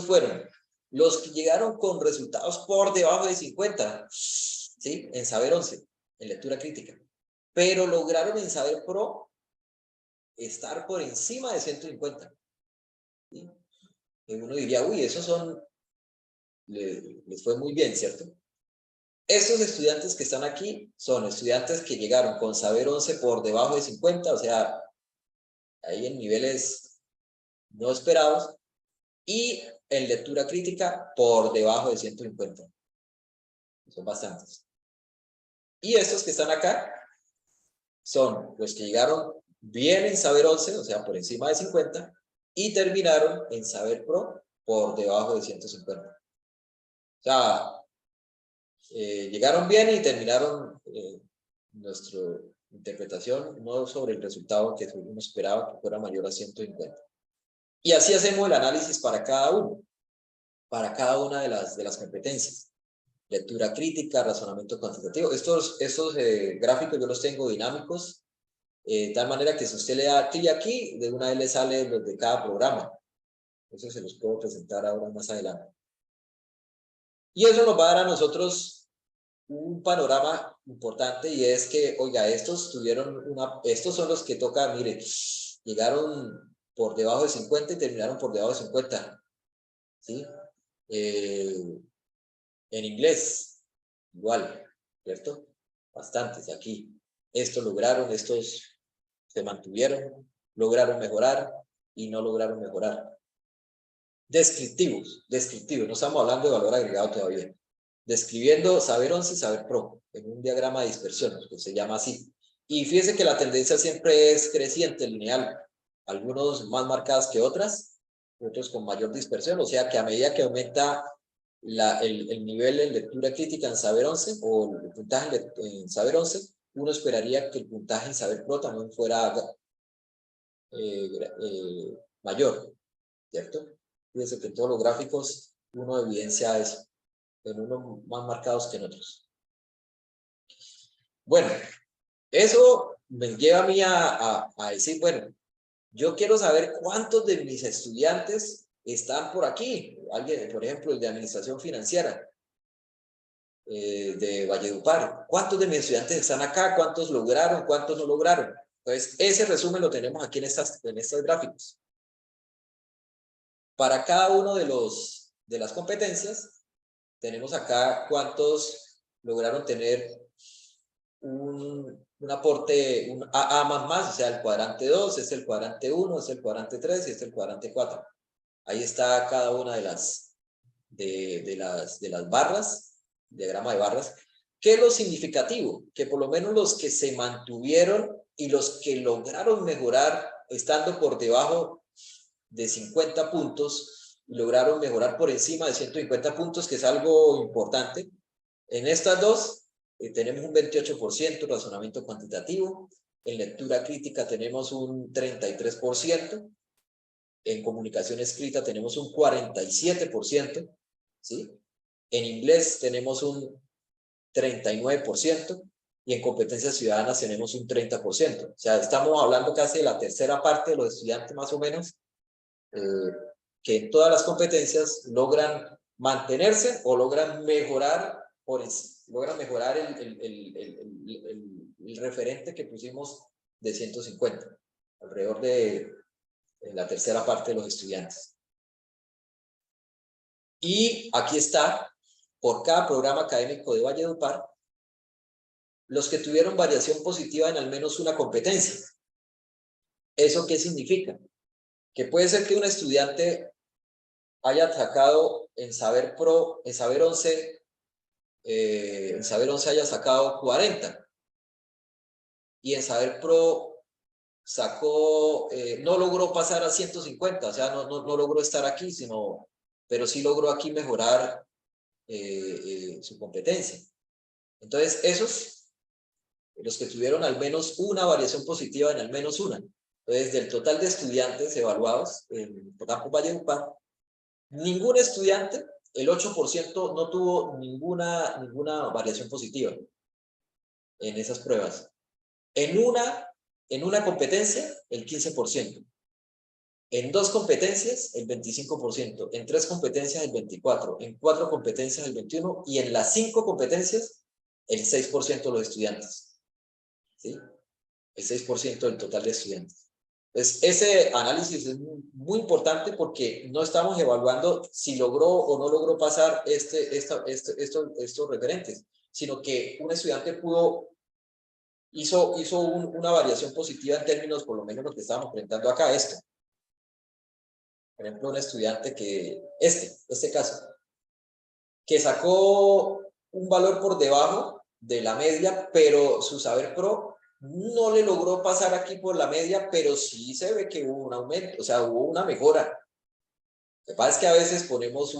fueron los que llegaron con resultados por debajo de 50, ¿sí? En saber 11, en lectura crítica, pero lograron en saber pro estar por encima de 150. ¿Sí? Y uno diría, uy, esos son, les fue muy bien, ¿cierto? Estos estudiantes que están aquí son estudiantes que llegaron con saber 11 por debajo de 50, o sea, ahí en niveles no esperados, y en lectura crítica por debajo de 150. Son bastantes. Y estos que están acá son los que llegaron bien en saber 11, o sea, por encima de 50, y terminaron en saber pro por debajo de 150. O sea, llegaron bien y terminaron nuestra interpretación no sobre el resultado que uno esperaba que fuera mayor a 150. Y así hacemos el análisis para cada uno, para cada una de las competencias. Lectura crítica, razonamiento cuantitativo. Estos gráficos yo los tengo dinámicos, de tal manera que si usted le da clic aquí, de una vez le sale los de cada programa. Eso se los puedo presentar ahora más adelante. Y eso nos va a dar a nosotros un panorama importante, y es que, oiga, estos son los que toca, mire, llegaron por debajo de 50 y terminaron por debajo de 50. ¿Sí? En inglés, igual, ¿cierto? Bastantes aquí. Estos lograron, estos se mantuvieron, lograron mejorar y no lograron mejorar. Descriptivos, no estamos hablando de valor agregado todavía. Describiendo saber 11 y saber pro, en un diagrama de dispersión, que se llama así. Y fíjense que la tendencia siempre es creciente, lineal. Algunos más marcadas que otras, otros con mayor dispersión, o sea que a medida que aumenta el nivel en lectura crítica en saber 11 o el puntaje en saber 11, uno esperaría que el puntaje en saber pro también fuera mayor, ¿cierto? Fíjense que en todos los gráficos uno evidencia eso, en unos más marcados que en otros. Bueno, eso me lleva a mí a decir, bueno, yo quiero saber cuántos de mis estudiantes están por aquí. Alguien, por ejemplo, el de administración financiera de Valledupar. ¿Cuántos de mis estudiantes están acá? ¿Cuántos lograron? ¿Cuántos no lograron? Entonces, ese resumen lo tenemos aquí en estos gráficos. Para cada uno de las competencias, tenemos acá cuántos lograron tener un aporte, un AA++, o sea, el cuadrante 2, es el cuadrante 1, es el cuadrante 3 y es el cuadrante 4. Ahí está cada una de las barras, diagrama de barras. ¿Qué es lo significativo? Que por lo menos los que se mantuvieron y los que lograron mejorar estando por debajo de 50 puntos, lograron mejorar por encima de 150 puntos, que es algo importante. En estas dos tenemos un 28% razonamiento cuantitativo, en lectura crítica tenemos un 33%, en comunicación escrita tenemos un 47%, ¿sí? En inglés tenemos un 39% y en competencias ciudadanas tenemos un 30%. O sea, estamos hablando casi de la tercera parte de los estudiantes más o menos que en todas las competencias logran mantenerse o logran mejorar, el referente que pusimos de 150, alrededor de la tercera parte de los estudiantes. Y aquí está, por cada programa académico de Valledupar, los que tuvieron variación positiva en al menos una competencia. ¿Eso qué significa? Que puede ser que un estudiante haya sacado en Saber Pro, en Saber 11 haya sacado 40. Y en Saber Pro sacó, no logró pasar a 150, o sea, no logró estar aquí, pero sí logró aquí mejorar su competencia. Entonces, esos, los que tuvieron al menos una variación positiva en al menos una. Entonces, del total de estudiantes evaluados en Campus Valledupar, ningún estudiante, el 8%, no tuvo ninguna variación positiva en esas pruebas. En una competencia, el 15%. En 2 competencias, el 25%. En 3 competencias, el 24%. En 4 competencias, el 21%. Y en las 5 competencias, el 6% de los estudiantes. ¿Sí? El 6% del total de estudiantes. Entonces, ese análisis es muy importante porque no estamos evaluando si logró o no logró pasar estos referentes, sino que un estudiante hizo una variación positiva en términos, por lo menos lo que estábamos presentando acá, esto. Por ejemplo, un estudiante que, este caso, que sacó un valor por debajo de la media, pero su Saber Pro no le logró pasar aquí por la media, pero sí se ve que hubo un aumento, o sea, hubo una mejora. Lo que pasa es que a veces ponemos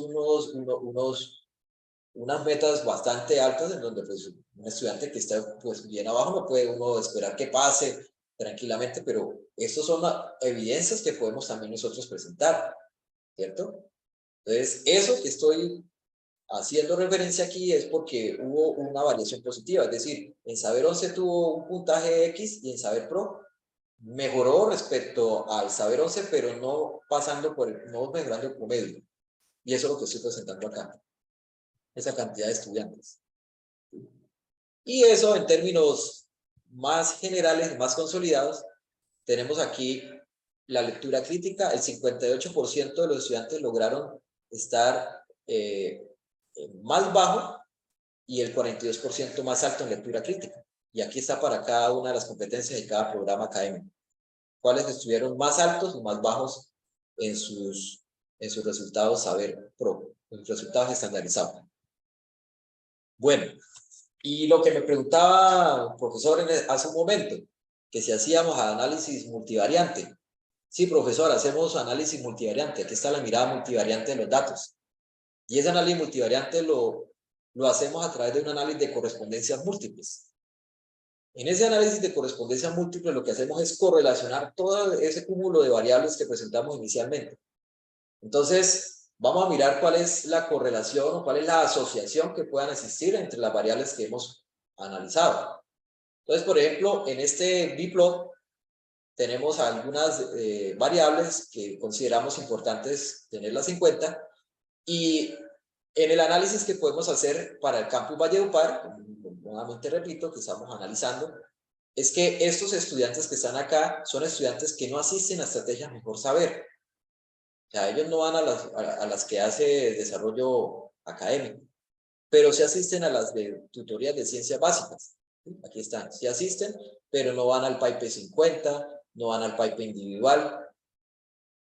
unas metas bastante altas en donde pues, un estudiante que está pues, bien abajo no puede uno esperar que pase tranquilamente, pero estas son evidencias que podemos también nosotros presentar, ¿cierto? Entonces, eso que estoy haciendo referencia aquí es porque hubo una variación positiva, es decir, en Saber 11 tuvo un puntaje X y en Saber Pro mejoró respecto al Saber 11, pero no mejorando el promedio. Y eso es lo que estoy presentando acá, esa cantidad de estudiantes. Y eso en términos más generales, más consolidados, tenemos aquí la lectura crítica, el 58% de los estudiantes lograron estar más bajo y el 42% más alto en lectura crítica. Y aquí está para cada una de las competencias de cada programa académico. ¿Cuáles estuvieron más altos y más bajos en sus resultados Saber Pro, en sus resultados estandarizados? Bueno, y lo que me preguntaba el profesor hace un momento, que si hacíamos análisis multivariante. Sí, profesor, hacemos análisis multivariante. Aquí está la mirada multivariante de los datos. Y ese análisis multivariante lo hacemos a través de un análisis de correspondencias múltiples. En ese análisis de correspondencias múltiples lo que hacemos es correlacionar todo ese cúmulo de variables que presentamos inicialmente. Entonces, vamos a mirar cuál es la correlación o cuál es la asociación que puedan existir entre las variables que hemos analizado. Entonces, por ejemplo, en este biplot tenemos algunas variables que consideramos importantes tenerlas en cuenta. Y en el análisis que podemos hacer para el Campus Valledupar, nuevamente repito, que estamos analizando, es que estos estudiantes que están acá son estudiantes que no asisten a estrategias Mejor Saber. O sea, ellos no van a las que hace desarrollo académico, pero sí asisten a las de tutorías de ciencias básicas. Aquí están, sí asisten, pero no van al PAIPE 50, no van al PAIPE individual.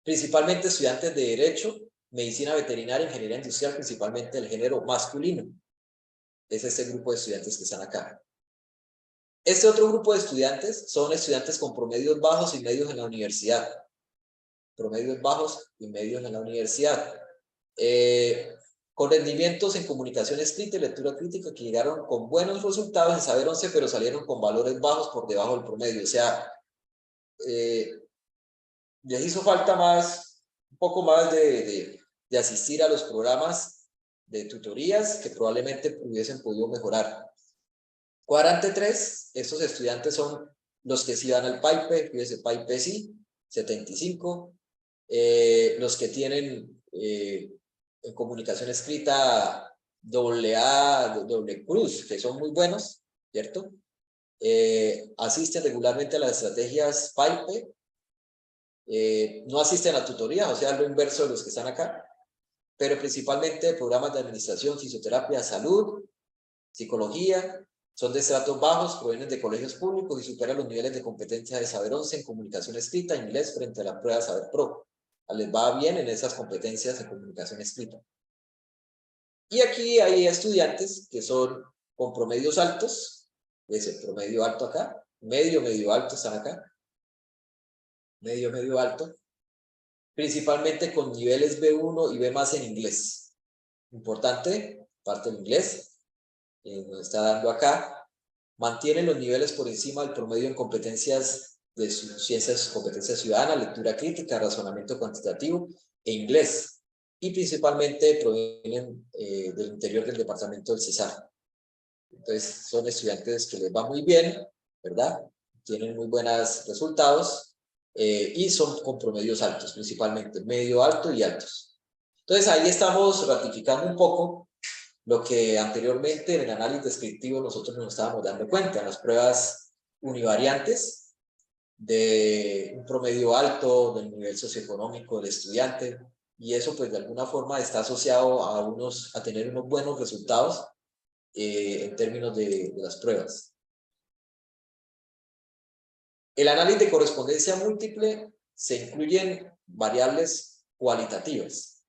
Principalmente estudiantes de Derecho, Medicina Veterinaria, Ingeniería Industrial, principalmente el género masculino. Es este grupo de estudiantes que están acá. Este otro grupo de estudiantes son estudiantes con promedios bajos y medios en la universidad. Promedios bajos y medios en la universidad. Con rendimientos en comunicación escrita y lectura crítica que llegaron con buenos resultados en Saber 11, pero salieron con valores bajos por debajo del promedio. O sea, les hizo falta un poco más de asistir a los programas de tutorías que probablemente hubiesen podido mejorar. Cuadrante 3, estos estudiantes son los que sí van al PAIPE, fíjese, PAIPE sí, 75, los que tienen en comunicación escrita AA, doble cruz, que son muy buenos, ¿cierto? Asisten regularmente a las estrategias PAIPE, no asisten a tutorías, o sea, lo inverso de los que están acá, pero principalmente programas de administración, fisioterapia, salud, psicología, son de estratos bajos, provienen de colegios públicos y superan los niveles de competencia de Saber 11 en comunicación escrita, inglés, frente a la prueba de Saber Pro. Les va bien en esas competencias en comunicación escrita. Y aquí hay estudiantes que son con promedios altos, es el promedio alto acá, medio alto están acá, medio alto, principalmente con niveles B1 y B más en inglés. Importante, parte del inglés, nos está dando acá, mantienen los niveles por encima del promedio en competencias de ciencias, competencias ciudadanas, lectura crítica, razonamiento cuantitativo e inglés. Y principalmente provienen del interior del departamento del Cesar. Entonces son estudiantes que les va muy bien, ¿verdad? Tienen muy buenos resultados y son con promedios altos, principalmente medio alto y altos. Entonces ahí estamos ratificando un poco lo que anteriormente en el análisis descriptivo nosotros nos estábamos dando cuenta, en las pruebas univariantes de un promedio alto del nivel socioeconómico del estudiante, y eso pues de alguna forma está asociado a tener unos buenos resultados en términos de las pruebas. El análisis de correspondencia múltiple se incluyen variables cualitativas,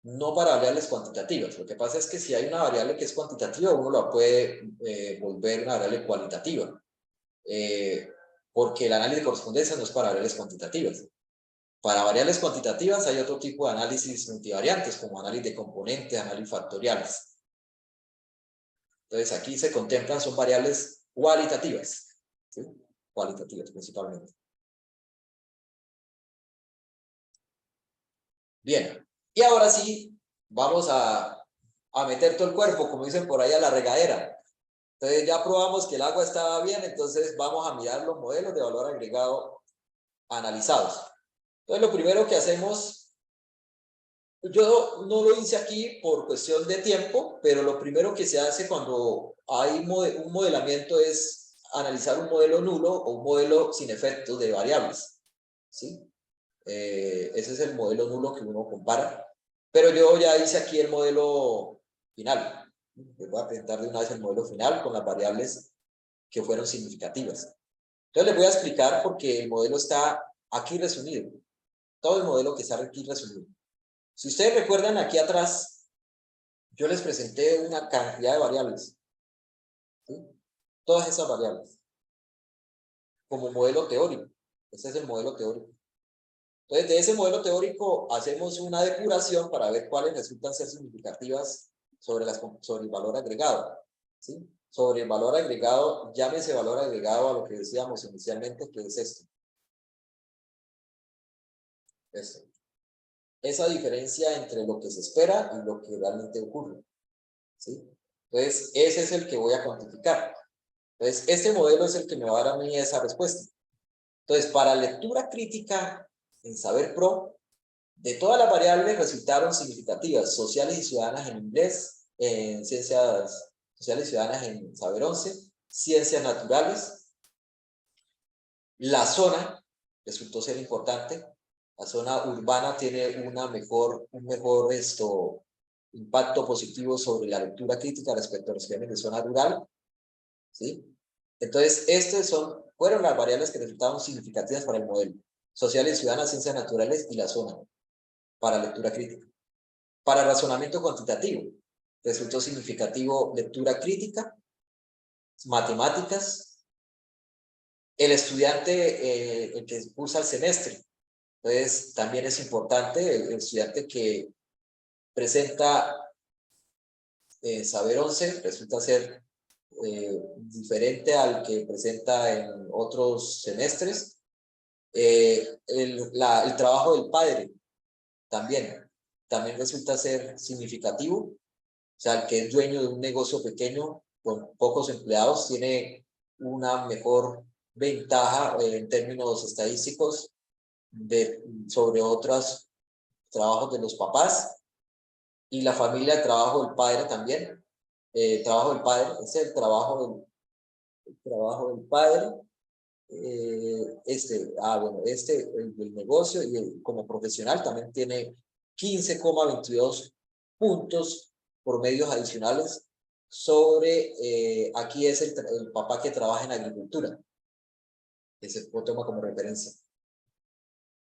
no variables cuantitativas. Lo que pasa es que si hay una variable que es cuantitativa, uno la puede volver una variable cualitativa, porque el análisis de correspondencia no es para variables cuantitativas. Para variables cuantitativas hay otro tipo de análisis multivariantes, como análisis de componentes, análisis factoriales. Entonces aquí se contemplan, son variables cualitativas, ¿sí? Cualitativas principalmente. Bien, y ahora sí, vamos a meter todo el cuerpo, como dicen por ahí, a la regadera. Entonces ya probamos que el agua estaba bien, entonces vamos a mirar los modelos de valor agregado analizados. Entonces lo primero que hacemos, yo no lo hice aquí por cuestión de tiempo, pero lo primero que se hace cuando hay un modelamiento es analizar un modelo nulo o un modelo sin efectos de variables, ¿sí? Ese es el modelo nulo que uno compara, pero yo ya hice aquí el modelo final. Les voy a presentar de una vez el modelo final con las variables que fueron significativas. Entonces les voy a explicar porque el modelo está aquí resumido, todo el modelo que está aquí resumido. Si ustedes recuerdan aquí atrás, yo les presenté una cantidad de variables, ¿sí? Todas esas variables, como modelo teórico. Ese es el modelo teórico. Entonces, de ese modelo teórico hacemos una depuración para ver cuáles resultan ser significativas sobre el valor agregado, ¿sí? Sobre el valor agregado, llámese valor agregado a lo que decíamos inicialmente, que es esto. Esto. Esa diferencia entre lo que se espera y lo que realmente ocurre, ¿sí? Entonces, ese es el que voy a cuantificar. Entonces, este modelo es el que me va a dar a mí esa respuesta. Entonces, para lectura crítica en Saber Pro, de todas las variables resultaron significativas, sociales y ciudadanas en inglés, en ciencias sociales y ciudadanas en Saber 11, ciencias naturales. La zona resultó ser importante. La zona urbana tiene un mejor impacto positivo sobre la lectura crítica respecto a los que vienen de zona rural, ¿sí? Entonces, estas fueron las variables que resultaron significativas para el modelo. Sociales y ciudadanas, ciencias naturales y la zona para lectura crítica. Para razonamiento cuantitativo, resultó significativo lectura crítica, matemáticas, el estudiante el que cursa el semestre. Entonces, también es importante el estudiante que presenta Saber 11, resulta ser diferente al que presenta en otros semestres. El trabajo del padre también resulta ser significativo. O sea, el que es dueño de un negocio pequeño con pocos empleados tiene una mejor ventaja en términos estadísticos sobre otras trabajos de los papás y la familia de trabajo del padre también. Trabajo del padre, es el trabajo del padre. El negocio y como profesional también tiene 15,22 puntos promedios adicionales sobre, aquí es el papá que trabaja en agricultura. Ese lo toma como referencia.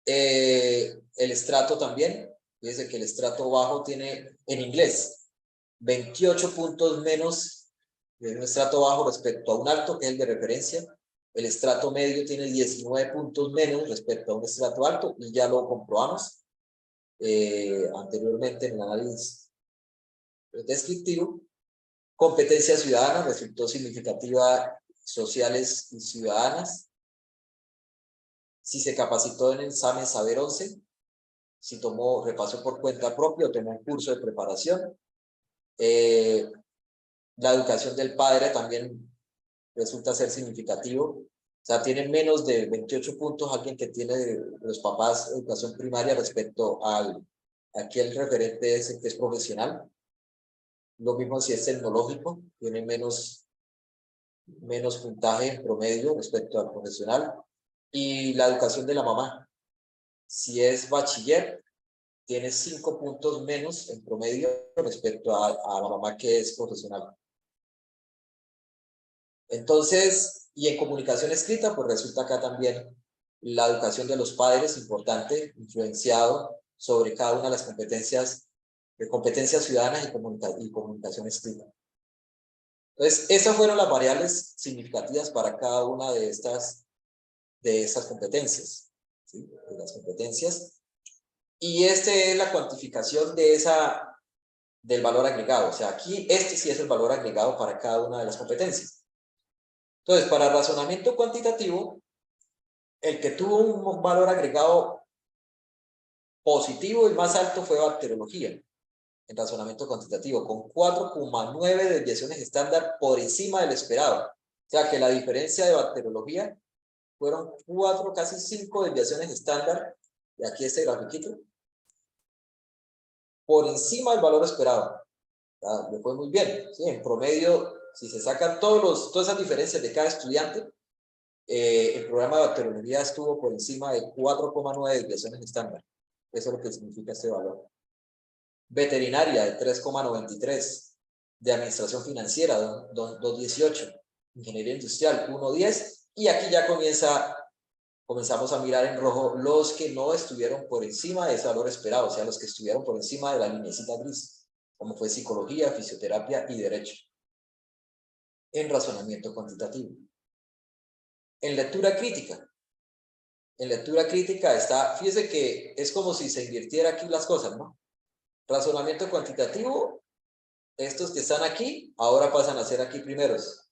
El estrato también, fíjense que el estrato bajo tiene en inglés 28 puntos menos de un estrato bajo respecto a un alto, que es el de referencia. El estrato medio tiene 19 puntos menos respecto a un estrato alto, y ya lo comprobamos anteriormente en el análisis descriptivo. Competencia ciudadana resultó significativa, sociales y ciudadanas. Si se capacitó en el examen Saber 11, si repasó por cuenta propia o tomó un curso de preparación. La educación del padre también resulta ser significativo. O sea, tiene menos de 28 puntos alguien que tiene de los papás educación primaria respecto al aquel referente ese que es profesional. Lo mismo si es tecnológico, tiene menos puntaje en promedio respecto al profesional. Y la educación de la mamá, si es bachiller, tiene 5 puntos menos en promedio respecto a la mamá que es profesional. Entonces, y en comunicación escrita, pues resulta acá también la educación de los padres, importante, influenciado sobre cada una de las competencias ciudadanas y comunicación escrita. Entonces, esas fueron las variables significativas para cada una de estas competencias, ¿sí? De las competencias. Y esta es la cuantificación del valor agregado. O sea, aquí sí es el valor agregado para cada una de las competencias. Entonces, para razonamiento cuantitativo, el que tuvo un valor agregado positivo y más alto fue bacteriología, en razonamiento cuantitativo, con 4,9 desviaciones estándar por encima del esperado. O sea que la diferencia de bacteriología fueron 4, casi 5 desviaciones estándar, y aquí este grafiquito, por encima del valor esperado. Le fue muy bien, ¿sí? En promedio, si se sacan todas esas diferencias de cada estudiante, el programa de bacteriología estuvo por encima de 4,9 desviaciones estándar. Eso es lo que significa este valor. Veterinaria de 3,93, de administración financiera 2,18, ingeniería industrial 1,10, y aquí ya comenzamos a mirar en rojo los que no estuvieron por encima de ese valor esperado, o sea, los que estuvieron por encima de la lineecita gris, como fue psicología, fisioterapia y derecho, en razonamiento cuantitativo. En lectura crítica está, fíjese que es como si se invirtiera aquí las cosas, ¿no? Razonamiento cuantitativo, estos que están aquí, ahora pasan a ser aquí primeros.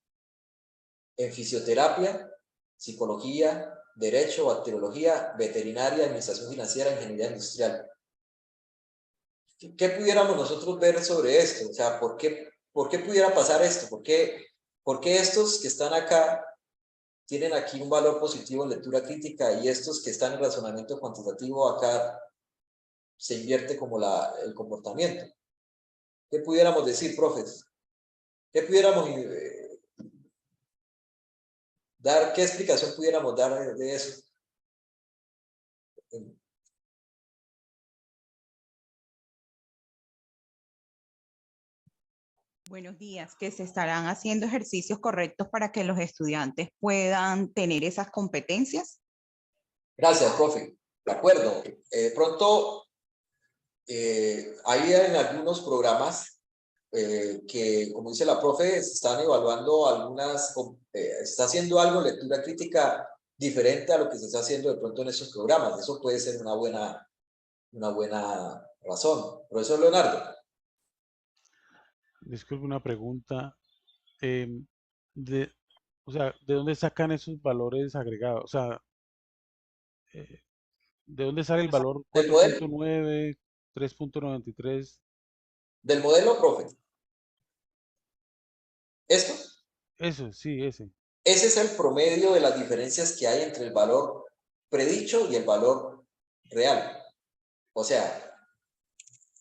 En fisioterapia, psicología, derecho, bacteriología, veterinaria, administración financiera, ingeniería industrial. ¿Qué pudiéramos nosotros ver sobre esto? O sea, ¿por qué pudiera pasar esto? ¿Por qué estos que están acá tienen aquí un valor positivo en lectura crítica y estos que están en razonamiento cuantitativo acá se invierte como el comportamiento? ¿Qué pudiéramos decir, profes? ¿Qué pudiéramos dar? ¿Qué explicación pudiéramos dar de eso? Buenos días, que se estarán haciendo ejercicios correctos para que los estudiantes puedan tener esas competencias. Gracias, profe. De acuerdo. Pronto, hay en algunos programas que, como dice la profe, se están evaluando está haciendo algo, lectura crítica diferente a lo que se está haciendo de pronto en esos programas. Eso puede ser una buena razón. Profesor Leonardo. Disculpe una pregunta. ¿De dónde sacan esos valores agregados? O sea, ¿de dónde sale el valor ¿Del modelo? 4.9, 3.93? ¿Del modelo, profe? ¿Esto? Eso, sí, ese. Ese es el promedio de las diferencias que hay entre el valor predicho y el valor real. O sea,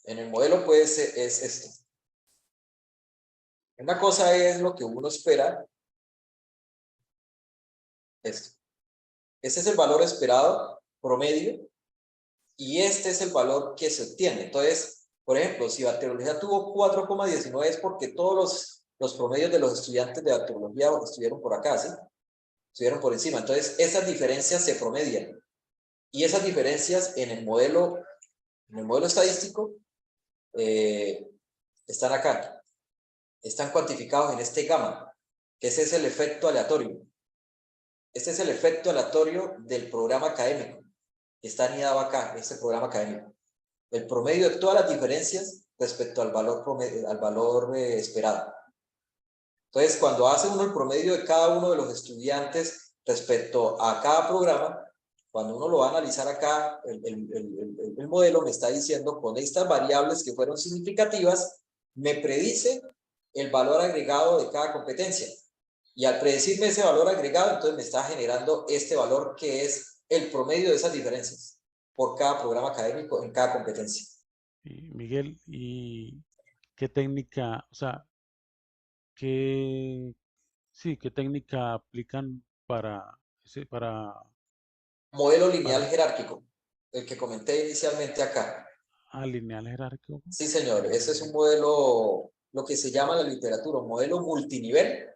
En el modelo pues es esto. Una cosa es lo que uno espera. Esto. Este es el valor esperado promedio y este es el valor que se obtiene. Entonces, por ejemplo, si bacteriología tuvo 4,19 es porque todos los promedios de los estudiantes de bacteriología estuvieron por acá, ¿sí? Estuvieron por encima. Entonces, esas diferencias se promedian. Y esas diferencias en el modelo estadístico están acá. Están cuantificados en este gamma, que ese es el efecto aleatorio. Este es el efecto aleatorio del programa académico. Está anidado acá, este programa académico. El promedio de todas las diferencias respecto al valor, esperado. Entonces, cuando hace uno el promedio de cada uno de los estudiantes respecto a cada programa, cuando uno lo va a analizar acá, el modelo me está diciendo con estas variables que fueron significativas, me predice el valor agregado de cada competencia. Y al predecirme ese valor agregado, entonces me está generando este valor que es el promedio de esas diferencias por cada programa académico en cada competencia. Y Miguel, ¿y qué técnica, o sea, qué, sí, qué técnica aplican para, Modelo lineal para jerárquico, el que comenté inicialmente acá. alinear jerárquico? Sí, señor, ese es un modelo, lo que se llama en la literatura, un modelo multinivel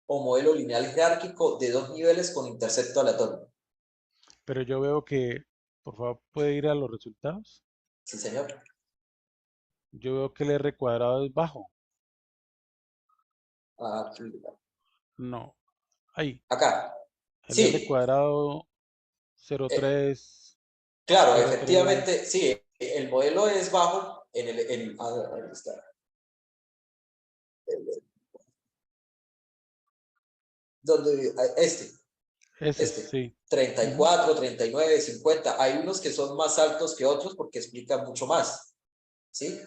o modelo lineal jerárquico de 2 niveles con intercepto aleatorio. Pero yo veo que, por favor, puede ir a los resultados. Sí, señor. Yo veo que el R cuadrado es bajo. Aquí, No, ahí, acá. el R Sí, cuadrado eh, 0,3, claro, 0,3. efectivamente, sí, el modelo es bajo en ahí está. Donde, Ese, este, sí. 34, 39, 50. Hay unos que son más altos que otros porque explican mucho más, ¿sí?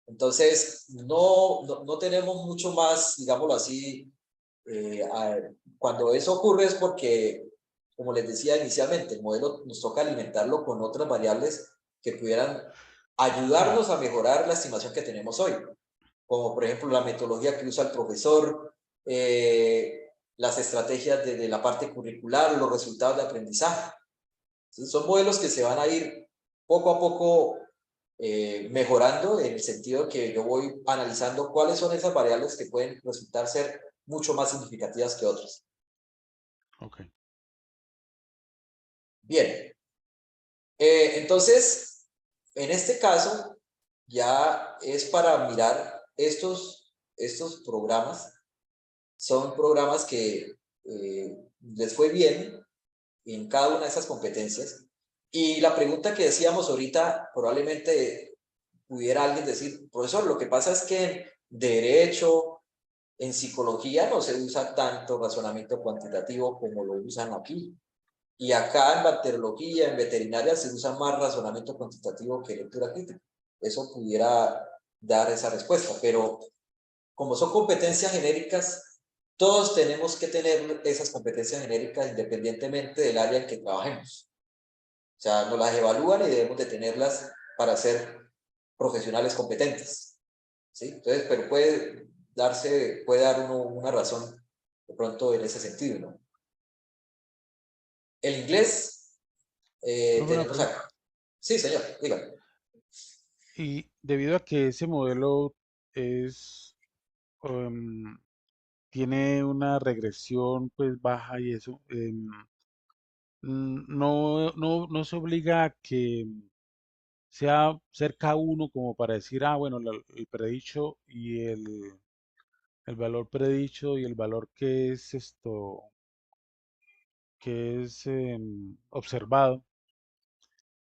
Entonces, no tenemos mucho más, digámoslo así, cuando eso ocurre es porque, como les decía inicialmente, el modelo nos toca alimentarlo con otras variables que pudieran Sí. ayudarnos a mejorar la estimación que tenemos hoy, como por ejemplo la metodología que usa el profesor, las estrategias de la parte curricular, los resultados de aprendizaje. ¿Sí? Son modelos que se van a ir poco a poco mejorando en el sentido que yo voy analizando cuáles son esas variables que pueden resultar ser mucho más significativas que otras. Ok. Bien, entonces, en este caso, ya es para mirar estos programas. Son programas que les fue bien en cada una de esas competencias. Y la pregunta que decíamos ahorita, probablemente pudiera alguien decir, profesor, lo que pasa es que en derecho, en psicología no se usa tanto razonamiento cuantitativo como lo usan aquí. Y acá en bacteriología, en veterinaria, se usa más razonamiento cuantitativo que lectura crítica. Eso pudiera dar esa respuesta, pero como son competencias genéricas, todos tenemos que tener esas competencias genéricas independientemente del área en que trabajemos. O sea, nos las evalúan y debemos de tenerlas para ser profesionales competentes. ¿Sí? Entonces, pero puede dar uno una razón de pronto en ese sentido, ¿no? El inglés Profe, una tenemos pregunta. acá. Sí, señor, dígame. Y debido a que ese modelo es, em, tiene una regresión pues baja y eso, no se obliga a que sea cerca uno como para decir, ah, bueno, el predicho y el valor predicho y el valor que es esto, que es observado.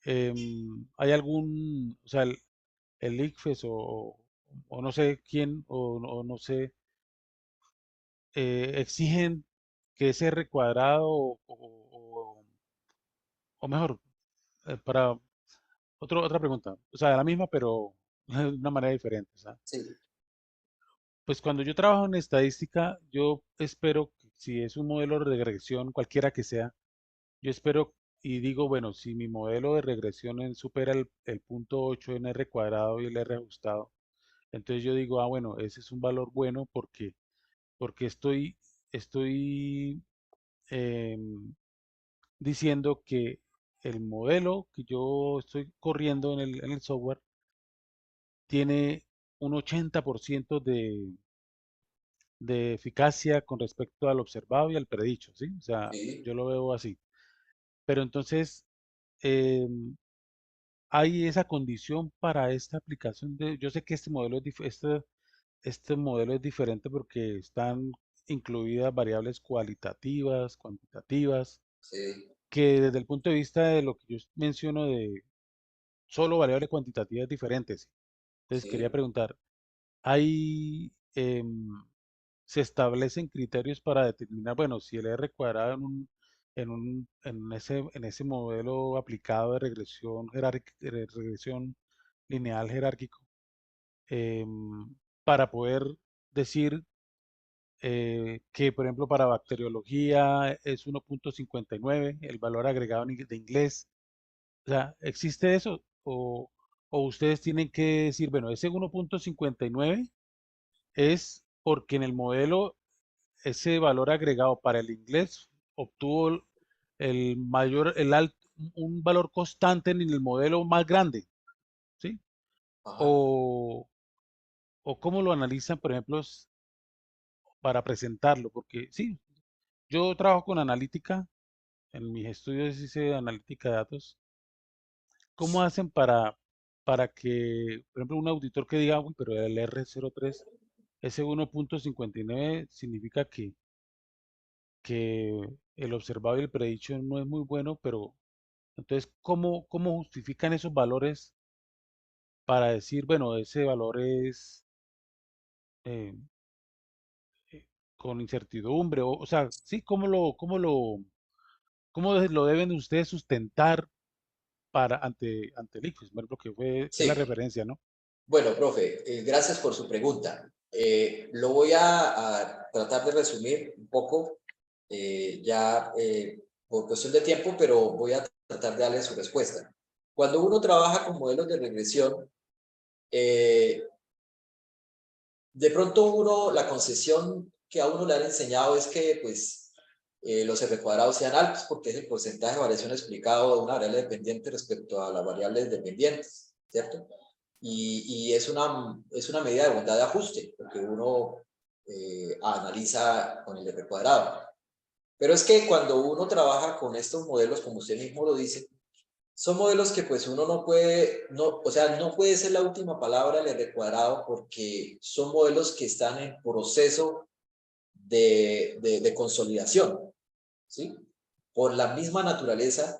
¿Hay algún, o sea, el ICFES o no sé quién, o no sé, exigen que ese R cuadrado o mejor, para otra pregunta, o sea, la misma, pero de una manera diferente, ¿sabes? Sí, Pues cuando yo trabajo en estadística, yo espero, que si es un modelo de regresión, cualquiera que sea, yo espero y digo, bueno, si mi modelo de regresión supera el punto 8 en R cuadrado y el R ajustado, entonces yo digo, ah, bueno, ese es un valor bueno porque estoy em, diciendo que el modelo que yo estoy corriendo en el software tiene un 80% de eficacia con respecto al observado y al predicho, ¿sí? O sea, Sí, yo lo veo así. Pero entonces, em, hay esa condición para esta aplicación de, yo sé que este modelo este modelo es diferente porque están incluidas variables cualitativas, cuantitativas, sí, que desde el punto de vista de lo que yo menciono de solo variables cuantitativas diferentes. Entonces quería sí. preguntar, ¿hay, se establecen criterios para determinar, bueno, si el R cuadrado en ese modelo aplicado de regresión regresión lineal jerárquico, para poder decir que, por ejemplo, para bacteriología es 1.59 el valor agregado de inglés? O sea, ¿existe eso? O ustedes tienen que decir, bueno, ese 1.59 es porque en el modelo ese valor agregado para el inglés obtuvo el mayor, un valor constante en el modelo más grande, ¿sí? Ajá. O, o cómo lo analizan, por ejemplo, para presentarlo, porque sí, yo trabajo con analítica, en mis estudios hice analítica de datos. ¿Cómo hacen para que, por ejemplo, un auditor que diga, uy, pero el R03, ese 1.59 significa que el observado y el predicho no es muy bueno, pero entonces, ¿cómo justifican esos valores para decir, bueno, ese valor es eh, eh, con incertidumbre? O sea, sí, ¿cómo lo deben ustedes sustentar ante el ICFES? Bueno, lo que es la Sí. referencia, ¿no? Bueno, profe, gracias por su pregunta. Lo voy a tratar de resumir un poco, por cuestión de tiempo, pero voy a tratar de darle su respuesta. Cuando uno trabaja con modelos de regresión, eh, de pronto la concesión que a uno le han enseñado es que pues, los R cuadrados sean altos porque es el porcentaje de variación explicado de una variable dependiente respecto a las variables dependientes, ¿cierto? Y es una medida de bondad de ajuste, porque uno analiza con el R cuadrado. Pero es que cuando uno trabaja con estos modelos, como usted mismo lo dice, son modelos que pues uno no puede, o sea, no puede ser la última palabra el R cuadrado porque son modelos que están en proceso de consolidación, ¿sí? Por la misma naturaleza,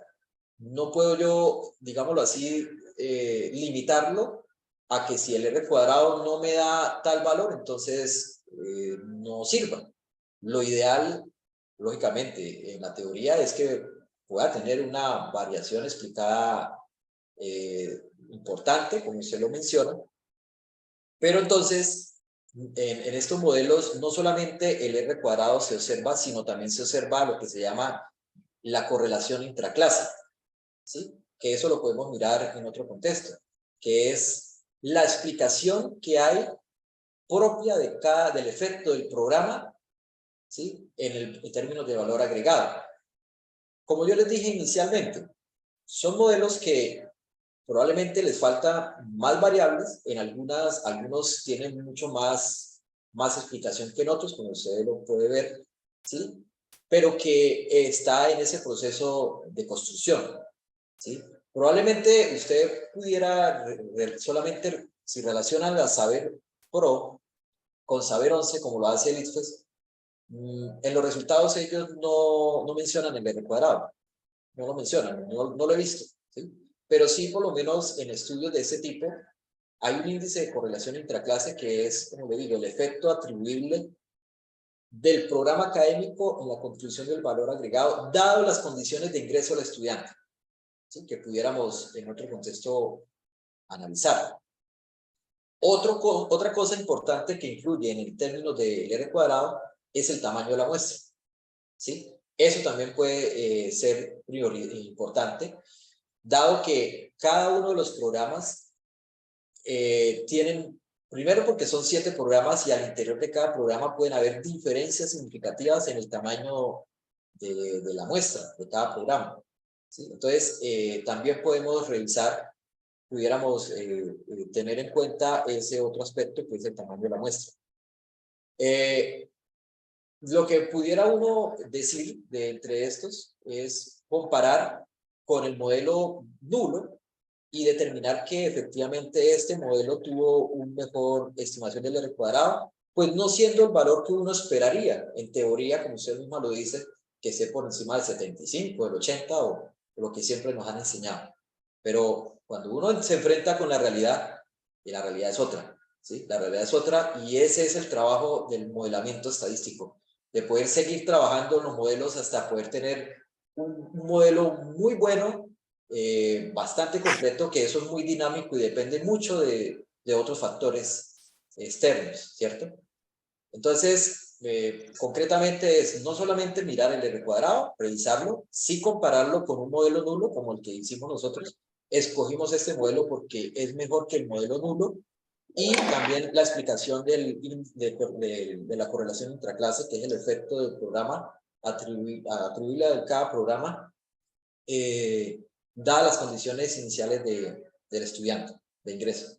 no puedo yo, digámoslo así, limitarlo a que si el R cuadrado no me da tal valor, entonces no sirva. Lo ideal, lógicamente, en la teoría es que pueda tener una variación explicada importante, como usted lo menciona, pero entonces en estos modelos no solamente el R cuadrado se observa, sino también se observa lo que se llama la correlación intraclase, ¿sí? Que eso lo podemos mirar en otro contexto, que es la explicación que hay propia del efecto del programa, ¿sí? En términos de valor agregado. Como yo les dije inicialmente, son modelos que probablemente les falta más variables, algunos tienen mucho más explicación que en otros, como usted lo puede ver, ¿sí? Pero que está en ese proceso de construcción, ¿sí? Probablemente usted pudiera solamente, si relacionan la Saber Pro con Saber 11, como lo hace el ICFES, en los resultados ellos no mencionan el R cuadrado, no lo mencionan, no lo he visto, ¿sí? Pero sí, por lo menos en estudios de ese tipo, hay un índice de correlación intraclase que es, como le digo, el efecto atribuible del programa académico en la construcción del valor agregado, dado las condiciones de ingreso del estudiante, ¿sí? Que pudiéramos en otro contexto analizar. Otra cosa importante que influye en el término del R cuadrado es el tamaño de la muestra, ¿sí? Eso también puede ser importante, dado que cada uno de los programas tienen, primero porque son 7 programas y al interior de cada programa pueden haber diferencias significativas en el tamaño de la muestra de cada programa, ¿sí? Entonces, también podemos revisar, pudiéramos tener en cuenta ese otro aspecto que es el tamaño de la muestra. Lo que pudiera uno decir de entre estos es comparar con el modelo nulo y determinar que efectivamente este modelo tuvo una mejor estimación del R cuadrado, pues no siendo el valor que uno esperaría, en teoría, como usted misma lo dice, que esté por encima del 75, del 80 o lo que siempre nos han enseñado. Pero cuando uno se enfrenta con la realidad, y la realidad es otra, ¿sí? La realidad es otra y ese es el trabajo del modelamiento estadístico, de poder seguir trabajando en los modelos hasta poder tener un modelo muy bueno, bastante completo, que eso es muy dinámico y depende mucho de otros factores externos, ¿cierto? Entonces, concretamente es no solamente mirar el R cuadrado, revisarlo, sí compararlo con un modelo nulo como el que hicimos nosotros. Escogimos este modelo porque es mejor que el modelo nulo y también la explicación de la correlación intraclase, que es el efecto del programa, atribuirle a cada programa, dadas las condiciones iniciales del estudiante de ingreso.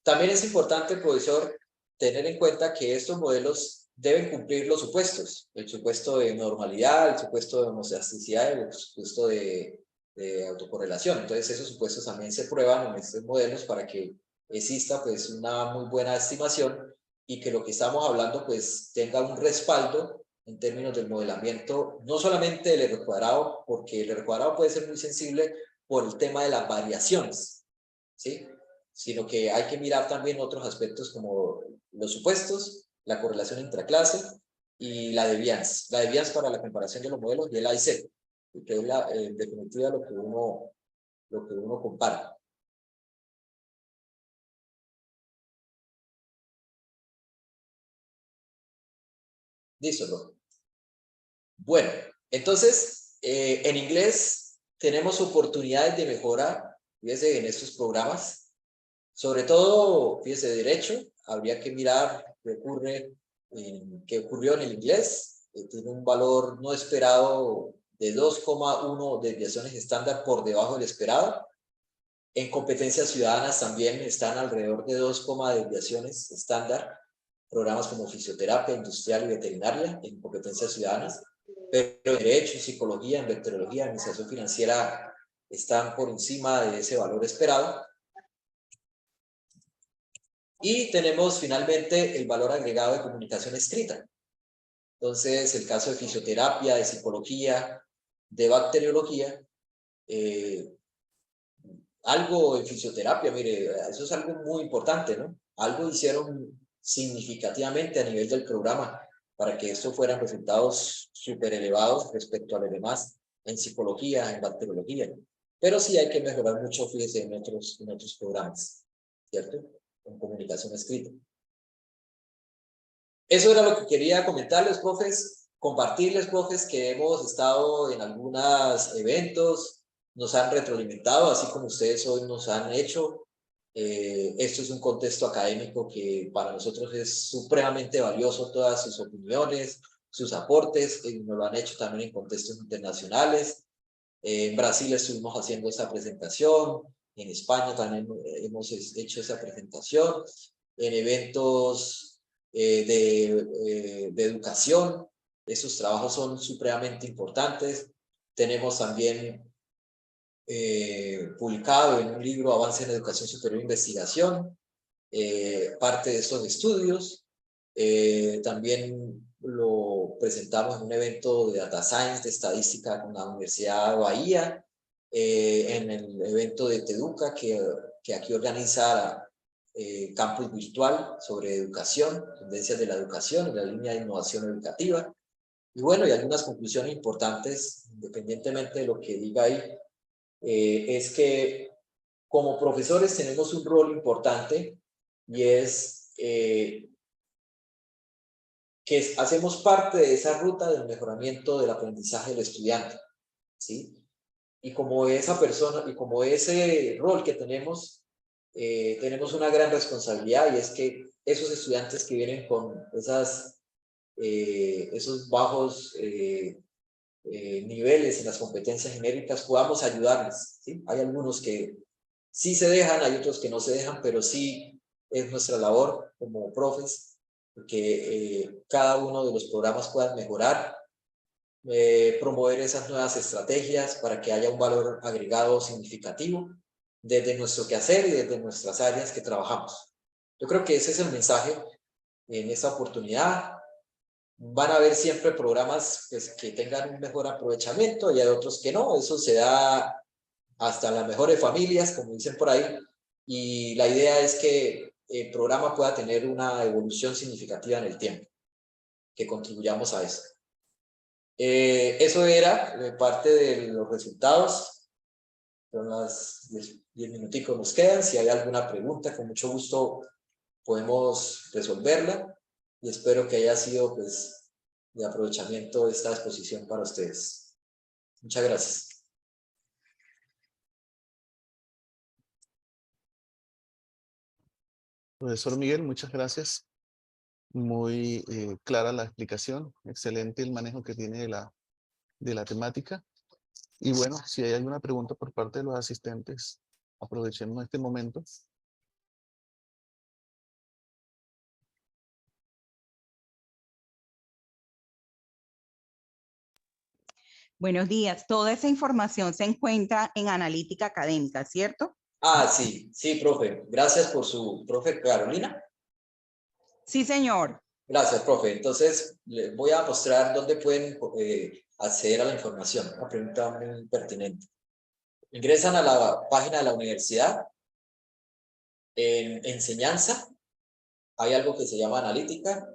También es importante, profesor, tener en cuenta que estos modelos deben cumplir los supuestos, el supuesto de normalidad, el supuesto de homoelasticidad y el supuesto de autocorrelación. Entonces esos supuestos también se prueban en estos modelos para que exista pues una muy buena estimación y que lo que estamos hablando pues tenga un respaldo en términos del modelamiento, no solamente del R cuadrado, porque el R cuadrado puede ser muy sensible por el tema de las variaciones, ¿sí? Sino que hay que mirar también otros aspectos como los supuestos, la correlación intraclase y la deviance. La deviance para la comparación de los modelos y el AIC, que es en definitiva lo que uno compara. Listo, ¿no? Bueno, entonces, en inglés tenemos oportunidades de mejora, fíjese, en estos programas. Sobre todo, fíjese, derecho, habría que mirar qué ocurrió en el inglés. Tiene un valor no esperado de 2,1 desviaciones estándar por debajo del esperado. En competencias ciudadanas también están alrededor de 2, desviaciones estándar, programas como fisioterapia, industrial y veterinaria en competencias ciudadanas, pero en derecho, psicología, en vectorología, administración financiera están por encima de ese valor esperado. Y tenemos finalmente el valor agregado de comunicación escrita. Entonces, el caso de fisioterapia, de psicología, de bacteriología, algo en fisioterapia, mire, eso es algo muy importante, ¿no? Algo hicieron significativamente a nivel del programa para que esto fueran resultados súper elevados respecto a los demás en psicología, en bacteriología. Pero sí hay que mejorar mucho, fíjese, en otros programas, ¿cierto? En comunicación escrita. Eso era lo que quería comentarles, profes, compartirles, profes, que hemos estado en algunos eventos, nos han retroalimentado, así como ustedes hoy nos han hecho. Esto es un contexto académico que para nosotros es supremamente valioso, todas sus opiniones, sus aportes, nos lo han hecho también en contextos internacionales. En Brasil estuvimos haciendo esa presentación, en España también hemos hecho esa presentación, en eventos de educación. Esos trabajos son supremamente importantes. Tenemos también publicado en un libro Avance en Educación Superior e Investigación, parte de estos estudios. También lo presentamos en un evento de Data Science, de estadística con la Universidad de Bahía, en el evento de TEDUCA que aquí organiza Campus Virtual sobre educación, tendencias de la educación y la línea de innovación educativa. Y bueno, y algunas conclusiones importantes, independientemente de lo que diga ahí, es que como profesores tenemos un rol importante y es que que hacemos parte de esa ruta del mejoramiento del aprendizaje del estudiante, ¿sí? Y como esa persona, y como ese rol que tenemos, tenemos una gran responsabilidad, y es que esos estudiantes que vienen con esos bajos niveles en las competencias genéricas, podamos ayudarles, ¿sí? Hay algunos que sí se dejan, hay otros que no se dejan, pero sí es nuestra labor como profes que cada uno de los programas puedan mejorar, promover esas nuevas estrategias para que haya un valor agregado significativo desde nuestro quehacer y desde nuestras áreas que trabajamos. Yo creo que ese es el mensaje en esta oportunidad. Van a haber siempre programas pues, que tengan un mejor aprovechamiento y hay otros que no. Eso se da hasta en las mejores familias, como dicen por ahí, y la idea es que el programa pueda tener una evolución significativa en el tiempo, que contribuyamos a eso. Eso era parte de los resultados. Son las 10 minuticos nos quedan. Si hay alguna pregunta, con mucho gusto podemos resolverla, y espero que haya sido pues, de aprovechamiento esta exposición para ustedes. Muchas gracias. Profesor Miguel, muchas gracias. Muy clara la explicación, excelente el manejo que tiene de la temática. Y bueno, si hay alguna pregunta por parte de los asistentes, aprovechemos este momento. Buenos días. Toda esa información se encuentra en Analítica Académica, ¿cierto? Sí, profe. Gracias por su, profe Carolina. Sí, señor. Gracias, profe. Entonces, les voy a mostrar dónde pueden acceder a la información. Una pregunta muy pertinente. Ingresan a la página de la universidad. En enseñanza, hay algo que se llama analítica.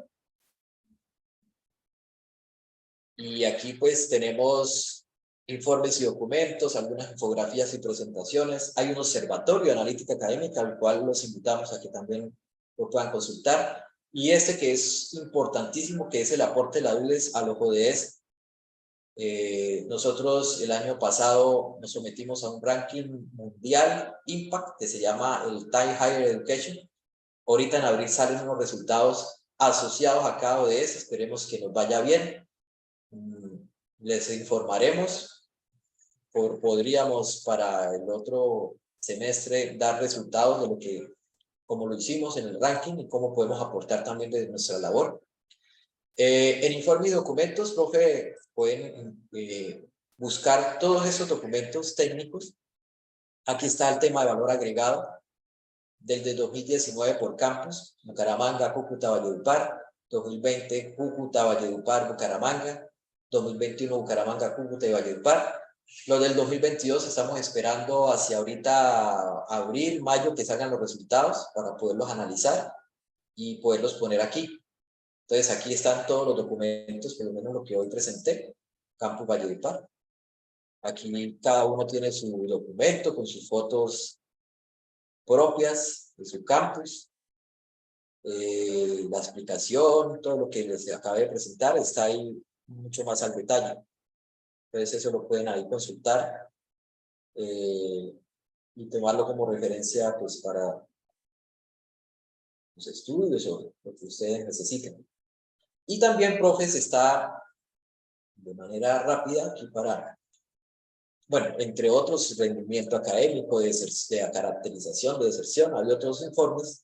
Y aquí pues tenemos informes y documentos, algunas infografías y presentaciones. Hay un observatorio de analítica académica, al cual los invitamos a que también lo puedan consultar. Y este que es importantísimo, que es el aporte de la ULES a los ODS. Nosotros el año pasado nos sometimos a un ranking mundial Impact, que se llama el Time Higher Education. Ahorita en abril salen unos resultados asociados a cada ODS. Esperemos que nos vaya bien. Les informaremos. Podríamos para el otro semestre dar resultados de lo que, como lo hicimos en el ranking, y cómo podemos aportar también desde nuestra labor. En informe y documentos, profe, pueden buscar todos esos documentos técnicos. Aquí está el tema de valor agregado del 2019 por campus: Bucaramanga, Cúcuta, Valledupar; 2020 Cúcuta, Valledupar, Bucaramanga; 2021 Bucaramanga, Cúcuta y Valledupar. Los del 2022 estamos esperando hacia ahorita abril, mayo, que salgan los resultados para poderlos analizar y poderlos poner aquí. Entonces aquí están todos los documentos, por lo menos lo que hoy presenté, Campus Valledupar. Aquí cada uno tiene su documento con sus fotos propias de su campus. La explicación, todo lo que les acabé de presentar está ahí mucho más al detalle. Entonces eso lo pueden ahí consultar y tomarlo como referencia pues, para los estudios o lo que ustedes necesiten. Y también, profes, está de manera rápida aquí para, bueno, entre otros, rendimiento académico, de caracterización, de deserción, hay otros informes.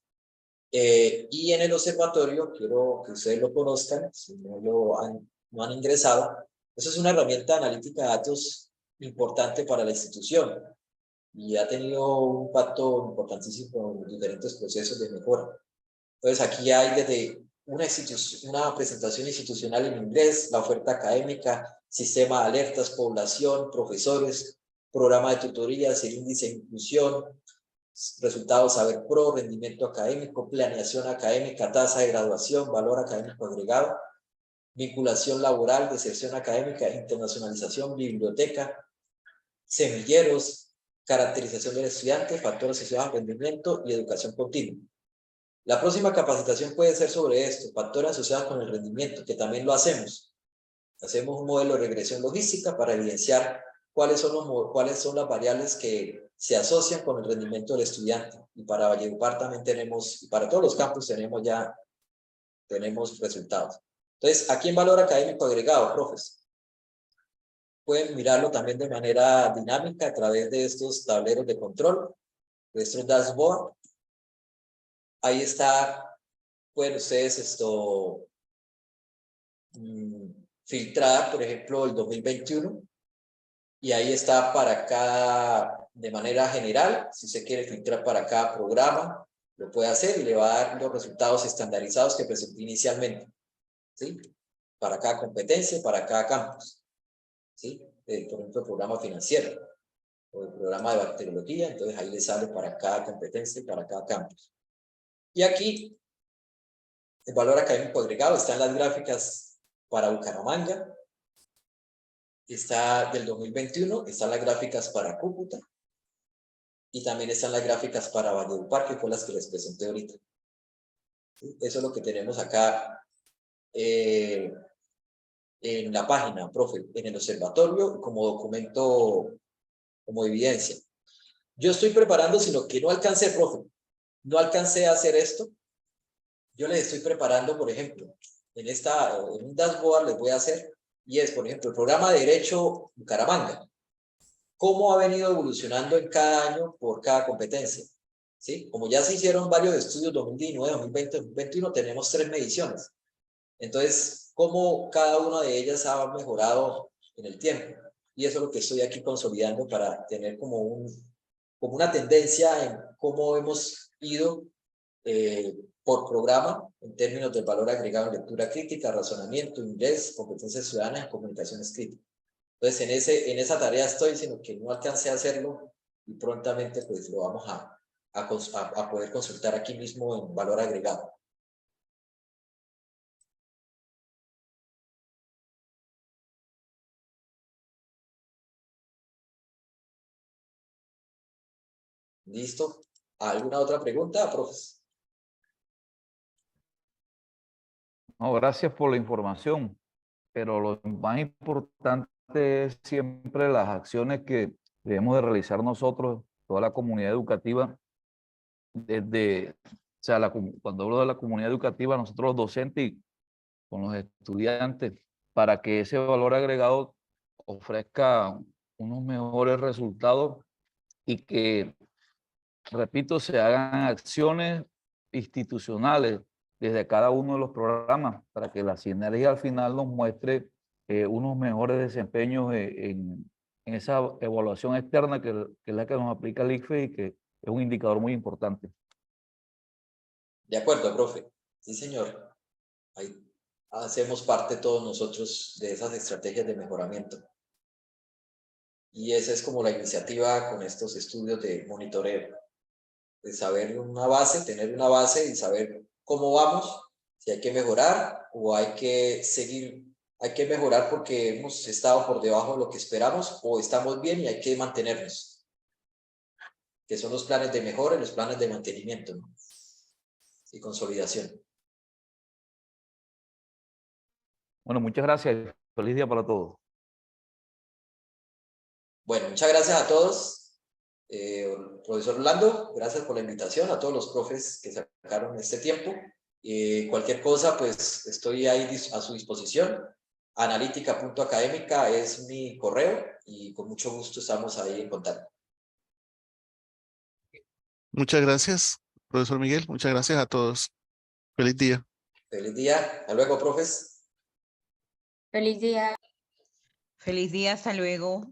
Y en el observatorio, quiero que ustedes lo conozcan, si no han ingresado. Eso es una herramienta analítica de datos importante para la institución y ha tenido un impacto importantísimo en diferentes procesos de mejora. Entonces aquí hay desde una presentación institucional en inglés, la oferta académica, sistema de alertas, población, profesores, programa de tutorías, el índice de inclusión, resultados Saber Pro, rendimiento académico, planeación académica, tasa de graduación, valor académico agregado, vinculación laboral, deserción académica, internacionalización, biblioteca, semilleros, caracterización del estudiante, factores asociados al rendimiento y educación continua. La próxima capacitación puede ser sobre esto, factores asociados con el rendimiento, que también lo hacemos. Hacemos un modelo de regresión logística para evidenciar cuáles son las variables que se asocian con el rendimiento del estudiante. Y para Valledupar también tenemos, y para todos los campus tenemos resultados. Entonces, aquí en valor académico agregado, profes, pueden mirarlo también de manera dinámica a través de estos tableros de control, de estos dashboard. Ahí está, pueden ustedes filtrar, por ejemplo, el 2021, y ahí está para cada, de manera general, si se quiere filtrar para cada programa, lo puede hacer y le va a dar los resultados estandarizados que presenté inicialmente, ¿sí? Para cada competencia, para cada campus, ¿sí? Por ejemplo, el programa financiero o el programa de bacteriología, entonces ahí le sale para cada competencia y para cada campus. Y aquí, el valor académico agregado, están las gráficas para Bucaramanga, está del 2021, están las gráficas para Cúcuta, y también están las gráficas para Valledupar, que fue las que les presenté ahorita. ¿Sí? Eso es lo que tenemos acá en la página, profe, en el observatorio, como documento, como evidencia. Yo estoy preparando, sino que no alcancé, profe, no alcancé a hacer esto. Yo les estoy preparando, por ejemplo, en un dashboard les voy a hacer, y es, por ejemplo, el programa de Derecho Bucaramanga. ¿Cómo ha venido evolucionando en cada año por cada competencia? ¿Sí? Como ya se hicieron varios estudios 2019, 2020, 2021, tenemos 3 mediciones. Entonces, ¿cómo cada una de ellas ha mejorado en el tiempo? Y eso es lo que estoy aquí consolidando para tener como una tendencia en cómo hemos ido por programa en términos del valor agregado en lectura crítica, razonamiento, inglés, competencias ciudadanas y comunicación escrita. Entonces, en esa tarea estoy, sino que no alcancé a hacerlo y prontamente pues lo vamos a poder consultar aquí mismo en valor agregado. ¿Listo? ¿Alguna otra pregunta, profes? No, gracias por la información, pero lo más importante es siempre las acciones que debemos de realizar nosotros, toda la comunidad educativa, desde, o sea, cuando hablo de la comunidad educativa, nosotros los docentes y con los estudiantes, para que ese valor agregado ofrezca unos mejores resultados y que, repito, se hagan acciones institucionales desde cada uno de los programas para que la sinergia al final nos muestre unos mejores desempeños en esa evaluación externa que es la que nos aplica el ICFES y que es un indicador muy importante. De acuerdo, profe. Sí, señor. Ahí hacemos parte todos nosotros de esas estrategias de mejoramiento. Y esa es como la iniciativa con estos estudios de monitoreo. De saber una base, tener una base y saber cómo vamos, si hay que mejorar o hay que seguir, hay que mejorar porque hemos estado por debajo de lo que esperamos o estamos bien y hay que mantenernos. Que son los planes de mejora y los planes de mantenimiento, ¿no? Y consolidación. Bueno, muchas gracias. Feliz día para todos. Bueno, muchas gracias a todos. Profesor Orlando, gracias por la invitación, a todos los profes que sacaron este tiempo. Cualquier cosa, pues estoy ahí a su disposición. Analítica.académica es mi correo y con mucho gusto estamos ahí en contacto. Muchas gracias, profesor Miguel. Muchas gracias a todos. Feliz día. Feliz día. Hasta luego, profes. Feliz día. Feliz día, hasta luego.